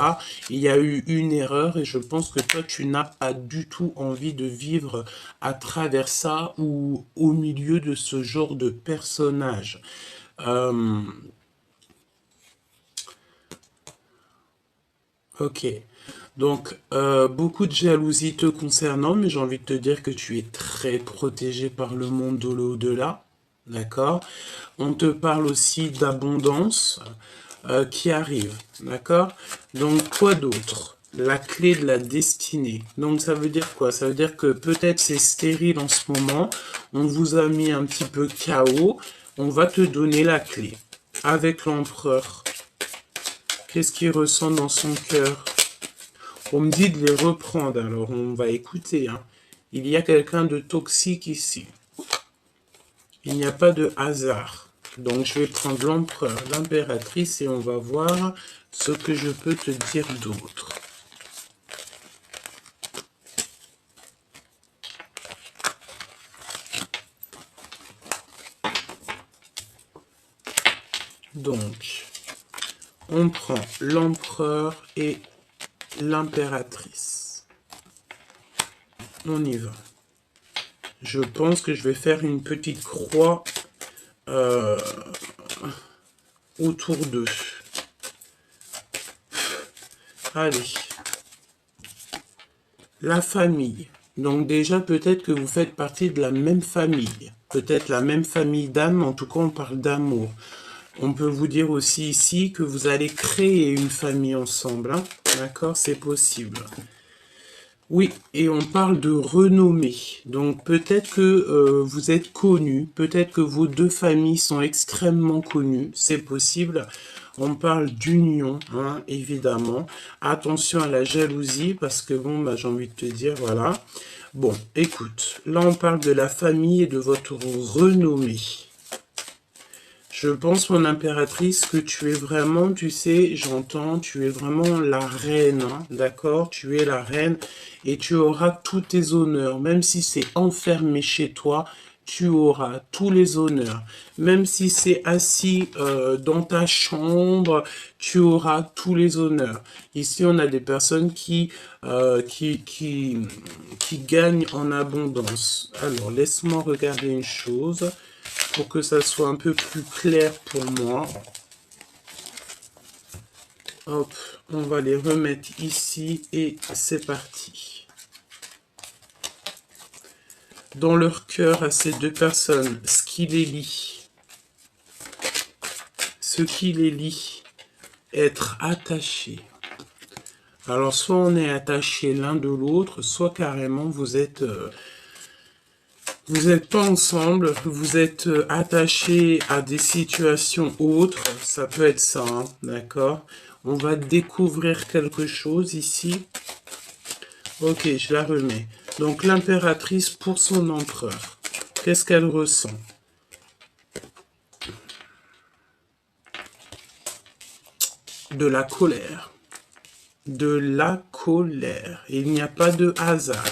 Il y a eu une erreur et je pense que toi, tu n'as pas du tout envie de vivre à travers ça ou au milieu de ce genre de personnage. Ok. Donc, beaucoup de jalousie te concernant, mais j'ai envie de te dire que tu es très protégé par le monde de l'au-delà. D'accord? On te parle aussi d'abondance qui arrive. D'accord? Donc, quoi d'autre? La clé de la destinée. Donc, ça veut dire quoi? Ça veut dire que peut-être c'est stérile en ce moment. On vous a mis un petit peu KO. On va te donner la clé. Avec l'empereur. Qu'est-ce qu'il ressent dans son cœur? On me dit de les reprendre, alors on va écouter, hein. Il y a quelqu'un de toxique ici. Il n'y a pas de hasard. Donc je vais prendre l'empereur, l'impératrice et on va voir ce que je peux te dire d'autre. Donc, on prend l'empereur et l'impératrice. On y va. Je pense que je vais faire une petite croix autour d'eux. Allez. La famille. Donc déjà, peut-être que vous faites partie de la même famille. Peut-être la même famille d'âme, en tout cas, on parle d'amour. On peut vous dire aussi ici que vous allez créer une famille ensemble. Hein. D'accord? C'est possible. Oui, et on parle de renommée. Donc peut-être que vous êtes connus, peut-être que vos deux familles sont extrêmement connues, c'est possible. On parle d'union, hein, évidemment. Attention à la jalousie, parce que bon, bah, j'ai envie de te dire, voilà. Bon, écoute, là on parle de la famille et de votre renommée. Je pense, mon impératrice, que tu es vraiment, tu sais, j'entends, tu es vraiment la reine, hein, d'accord? Tu es la reine et tu auras tous tes honneurs. Même si c'est enfermé chez toi, tu auras tous les honneurs. Même si c'est assis dans ta chambre, tu auras tous les honneurs. Ici, on a des personnes qui gagnent en abondance. Alors, laisse-moi regarder une chose pour que ça soit un peu plus clair pour moi. Hop, on va les remettre ici et c'est parti. Dans leur cœur à ces deux personnes, ce qui les lie, être attaché. Alors soit on est attaché l'un de l'autre, soit carrément vous êtes pas ensemble, vous êtes attachés à des situations autres, ça peut être ça, hein, d'accord? On va découvrir quelque chose ici. Ok, je la remets. Donc l'impératrice pour son empereur, qu'est-ce qu'elle ressent? De la colère. De la colère. Il n'y a pas de hasard.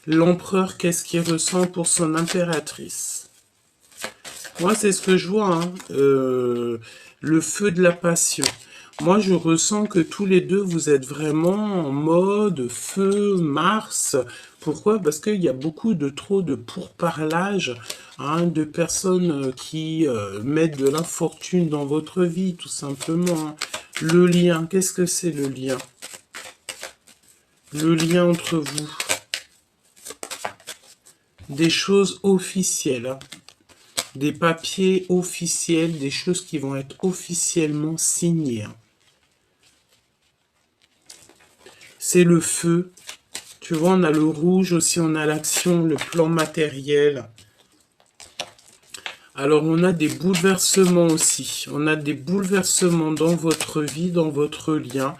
L'empereur, qu'est-ce qu'il ressent pour son impératrice? Moi, c'est ce que je vois, hein. Le feu de la passion. Moi, je ressens que tous les deux, vous êtes vraiment en mode feu, Mars. Pourquoi? Parce qu'il y a beaucoup de trop de pourparlage, hein, de personnes qui mettent de l'infortune dans votre vie, tout simplement, hein. Le lien, qu'est-ce que c'est le lien? Le lien entre vous. Des choses officielles, hein. Des papiers officiels, des choses qui vont être officiellement signées, hein. C'est le feu. Tu vois, on a le rouge aussi, on a l'action, le plan matériel. Alors, on a des bouleversements aussi. On a des bouleversements dans votre vie, dans votre lien.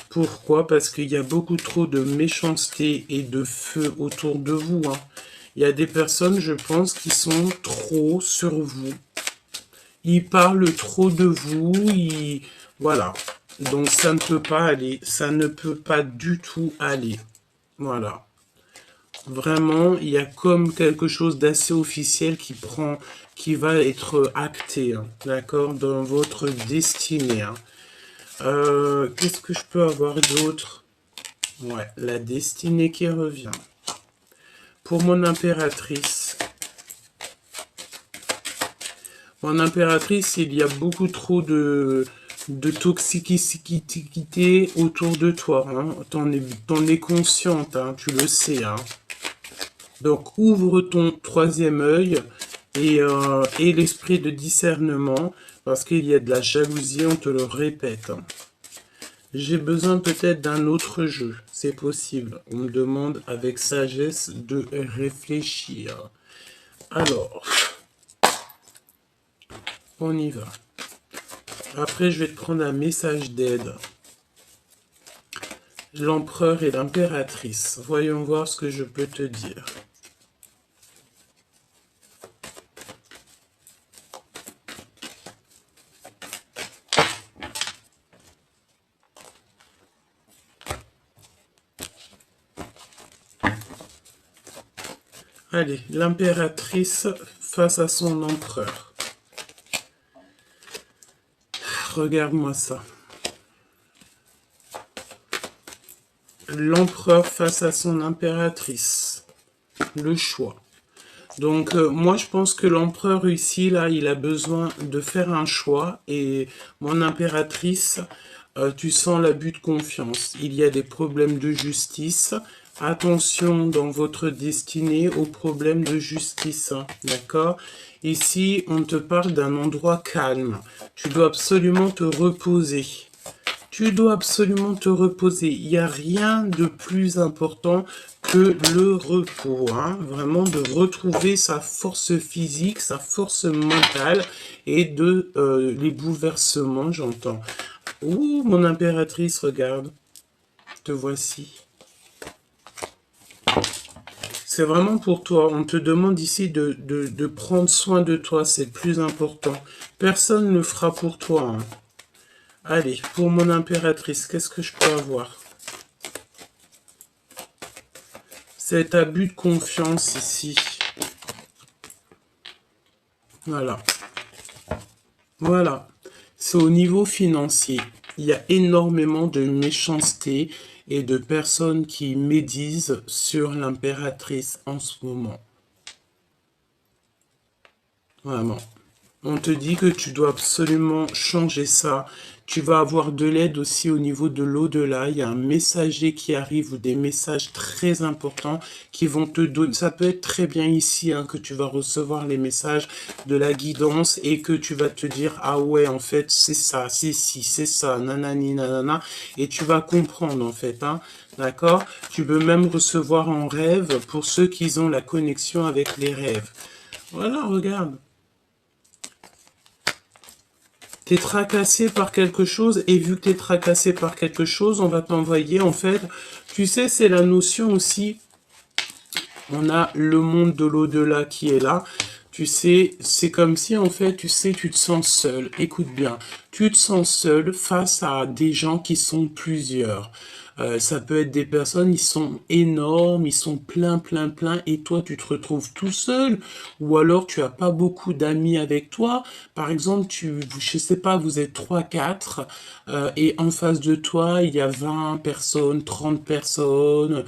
Pourquoi? Parce qu'il y a beaucoup trop de méchanceté et de feu autour de vous, hein. Il y a des personnes, je pense, qui sont trop sur vous. Ils parlent trop de vous. Voilà. Donc, ça ne peut pas aller. Ça ne peut pas du tout aller. Voilà. Vraiment, il y a comme quelque chose d'assez officiel qui va être acté, hein, d'accord, dans votre destinée, hein. Qu'est-ce que je peux avoir d'autre? Ouais, la destinée qui revient. Pour mon impératrice. Mon impératrice, il y a beaucoup trop de toxicité autour de toi, hein. T'en es consciente, hein, tu le sais, hein. Donc, ouvre ton troisième œil et l'esprit de discernement, parce qu'il y a de la jalousie, on te le répète, hein. J'ai besoin peut-être d'un autre jeu, c'est possible. On me demande avec sagesse de réfléchir. Alors, on y va. Après, je vais te prendre un message d'aide. L'empereur et l'impératrice. Voyons voir ce que je peux te dire. Allez, l'impératrice face à son empereur. Regarde-moi ça. L'empereur face à son impératrice. Le choix. Donc, moi, je pense que l'empereur ici, là, il a besoin de faire un choix. Et mon impératrice, tu sens l'abus de confiance. Il y a des problèmes de justice. Attention dans votre destinée aux problèmes de justice, hein, d'accord? Ici, on te parle d'un endroit calme. Tu dois absolument te reposer. Tu dois absolument te reposer. Il n'y a rien de plus important que le repos, hein. Vraiment de retrouver sa force physique, sa force mentale et de les bouleversements, j'entends. Ouh, mon impératrice, regarde. Te voici. C'est vraiment pour toi. On te demande ici de prendre soin de toi. C'est le plus important. Personne ne le fera pour toi, hein. Allez, pour mon impératrice, qu'est-ce que je peux avoir? Cet abus de confiance ici. Voilà. Voilà. C'est au niveau financier. Il y a énormément de méchanceté et de personnes qui médisent sur l'impératrice en ce moment. Vraiment. On te dit que tu dois absolument changer ça. Tu vas avoir de l'aide aussi au niveau de l'au-delà. Il y a un messager qui arrive ou des messages très importants qui vont te donner. Ça peut être très bien ici, hein, que tu vas recevoir les messages de la guidance et que tu vas te dire, ah ouais, en fait, c'est ça, c'est ci, c'est ça, nanani, nanana. Et tu vas comprendre, en fait, hein. D'accord? Tu peux même recevoir en rêve pour ceux qui ont la connexion avec les rêves. Voilà, regarde. T'es tracassé par quelque chose, et vu que t'es tracassé par quelque chose, on va t'envoyer, en fait, tu sais, c'est la notion aussi, on a le monde de l'au-delà qui est là, tu sais, c'est comme si, en fait, tu sais, tu te sens seul, écoute bien, tu te sens seul face à des gens qui sont plusieurs. Ça peut être des personnes, ils sont énormes, ils sont plein, et toi, tu te retrouves tout seul, ou alors tu as pas beaucoup d'amis avec toi. Par exemple, je sais pas, vous êtes trois, quatre, et en face de toi, il y a 20 personnes, 30 personnes,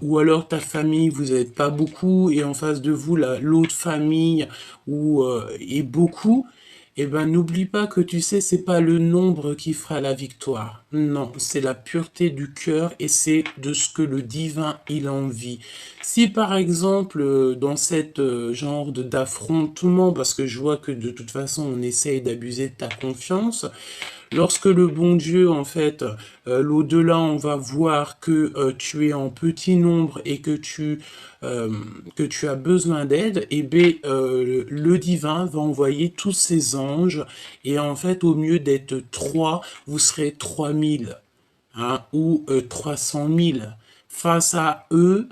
ou alors ta famille, vous n'êtes pas beaucoup, et en face de vous, l'autre famille, est beaucoup. Eh ben, n'oublie pas que tu sais, c'est pas le nombre qui fera la victoire. Non, c'est la pureté du cœur et c'est de ce que le divin il a envie. Si par exemple, dans cette genre d'affrontement, parce que je vois que de toute façon on essaye d'abuser de ta confiance, lorsque le bon Dieu, en fait, l'au-delà, on va voir que tu es en petit nombre et que tu as besoin d'aide, et bien, le divin va envoyer tous ses anges, et en fait, au mieux d'être 3, vous serez 3000, hein, ou 300 000, face à eux,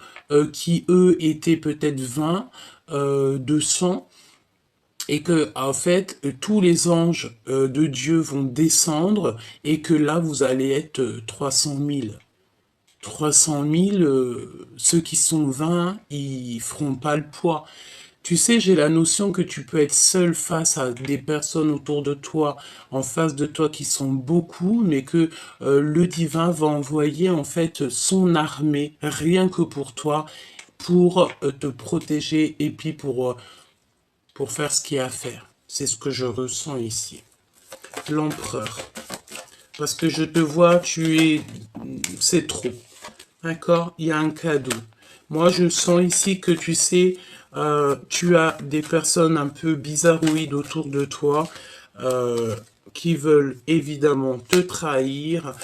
qui eux étaient peut-être 20, 200, et que en fait tous les anges de Dieu vont descendre et que là vous allez être 300 000. 300 000, ceux qui sont 20, ils feront pas le poids. Tu sais, j'ai la notion que tu peux être seul face à des personnes autour de toi, en face de toi qui sont beaucoup, mais que le divin va envoyer en fait son armée rien que pour toi, pour te protéger et puis pour faire ce qu'il y a à faire. C'est ce que je ressens ici. L'empereur. Parce que je te vois, c'est trop. D'accord? Il y a un cadeau. Moi, je sens ici que tu sais, tu as des personnes un peu bizarroïdes autour de toi, qui veulent évidemment te trahir,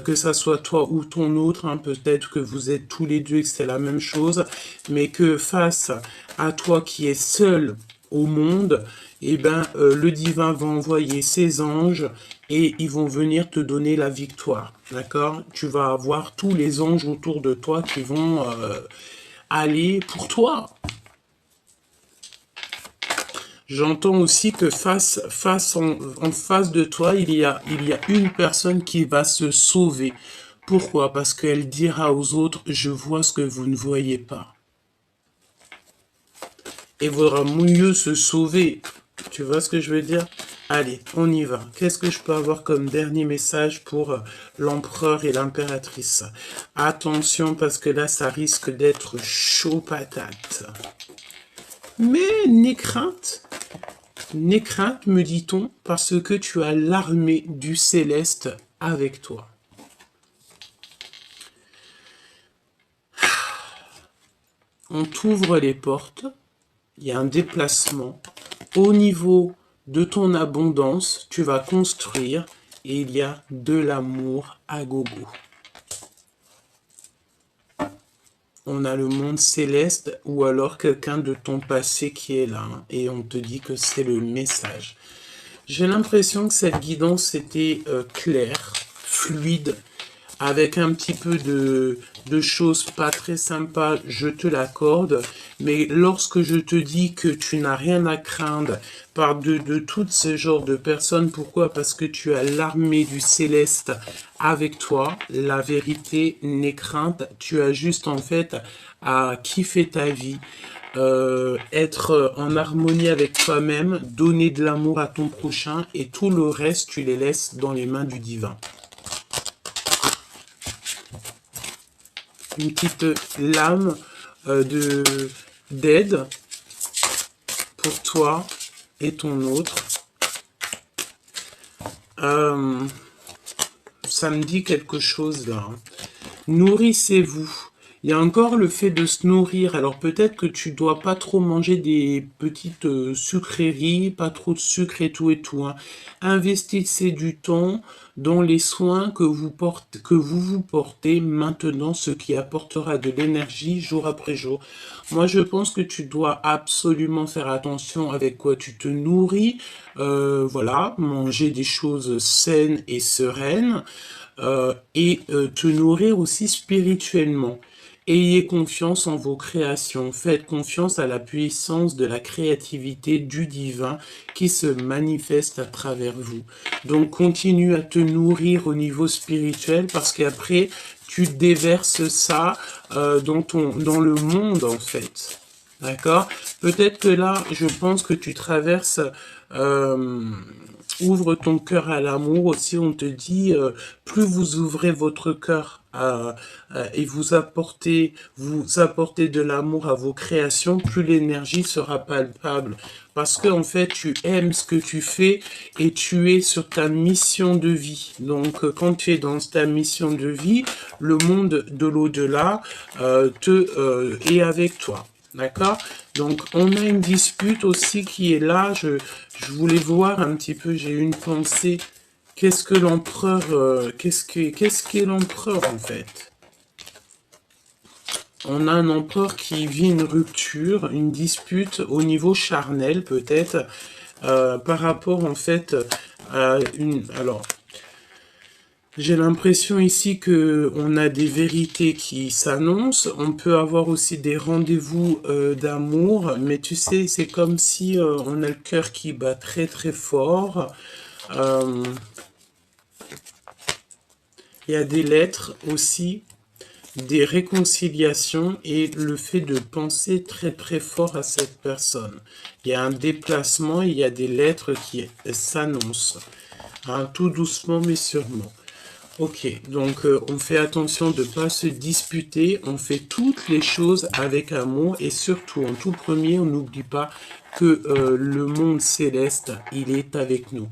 que ça soit toi ou ton autre, hein, peut-être que vous êtes tous les deux et que c'est la même chose, mais que face à toi qui es seul au monde, eh ben, le divin va envoyer ses anges et ils vont venir te donner la victoire. D'accord? Tu vas avoir tous les anges autour de toi qui vont aller pour toi. J'entends aussi que en face de toi, il y a une personne qui va se sauver. Pourquoi? Parce qu'elle dira aux autres, je vois ce que vous ne voyez pas. Et vaudra mieux se sauver. Tu vois ce que je veux dire? Allez, on y va. Qu'est-ce que je peux avoir comme dernier message pour l'empereur et l'impératrice? Attention, parce que là, ça risque d'être chaud patate. Mais n'aie crainte, me dit-on, parce que tu as l'armée du céleste avec toi. On t'ouvre les portes, il y a un déplacement. Au niveau de ton abondance, tu vas construire et il y a de l'amour à gogo. On a le monde céleste ou alors quelqu'un de ton passé qui est là, hein, et on te dit que c'est le message. J'ai l'impression que cette guidance était claire, fluide, avec un petit peu de choses pas très sympas, je te l'accorde, mais lorsque je te dis que tu n'as rien à craindre de tout ce genre de personnes, pourquoi? Parce que tu as l'armée du céleste avec toi, la vérité n'est crainte, tu as juste en fait à kiffer ta vie, être en harmonie avec toi-même, donner de l'amour à ton prochain et tout le reste, tu les laisses dans les mains du divin. Une petite lame d'aide pour toi et ton autre. Ça me dit quelque chose là. Nourrissez-vous. Il y a encore le fait de se nourrir. Alors peut-être que tu dois pas trop manger des petites sucreries, pas trop de sucre et tout hein. Investissez du temps dans les soins que vous portez maintenant, ce qui apportera de l'énergie jour après jour. Moi, je pense que tu dois absolument faire attention avec quoi tu te nourris. Voilà, manger des choses saines et sereines. Et te nourrir aussi spirituellement. Ayez confiance en vos créations, faites confiance à la puissance de la créativité du divin qui se manifeste à travers vous. Donc continue à te nourrir au niveau spirituel parce qu'après tu déverses ça dans le monde en fait. D'accord? Peut-être que là, je pense que tu traverses... ouvre ton cœur à l'amour aussi, on te dit, plus vous ouvrez votre cœur et vous apportez de l'amour à vos créations, plus l'énergie sera palpable. Parce que en fait, tu aimes ce que tu fais et tu es sur ta mission de vie. Donc, quand tu es dans ta mission de vie, le monde de l'au-delà est avec toi. D'accord? Donc, on a une dispute aussi qui est là. Je voulais voir un petit peu, j'ai eu une pensée. Qu'est-ce que l'empereur... qu'est-ce qu'est l'empereur, en fait? On a un empereur qui vit une rupture, une dispute au niveau charnel, peut-être, par rapport, en fait, à une... Alors, j'ai l'impression ici que on a des vérités qui s'annoncent. On peut avoir aussi des rendez-vous d'amour, mais tu sais, c'est comme si on a le cœur qui bat très très fort. Il y a des lettres aussi, des réconciliations et le fait de penser très très fort à cette personne. Il y a un déplacement, il y a des lettres qui s'annoncent, hein, tout doucement mais sûrement. Ok, donc on fait attention de ne pas se disputer, on fait toutes les choses avec amour et surtout, en tout premier, on n'oublie pas que le monde céleste, il est avec nous.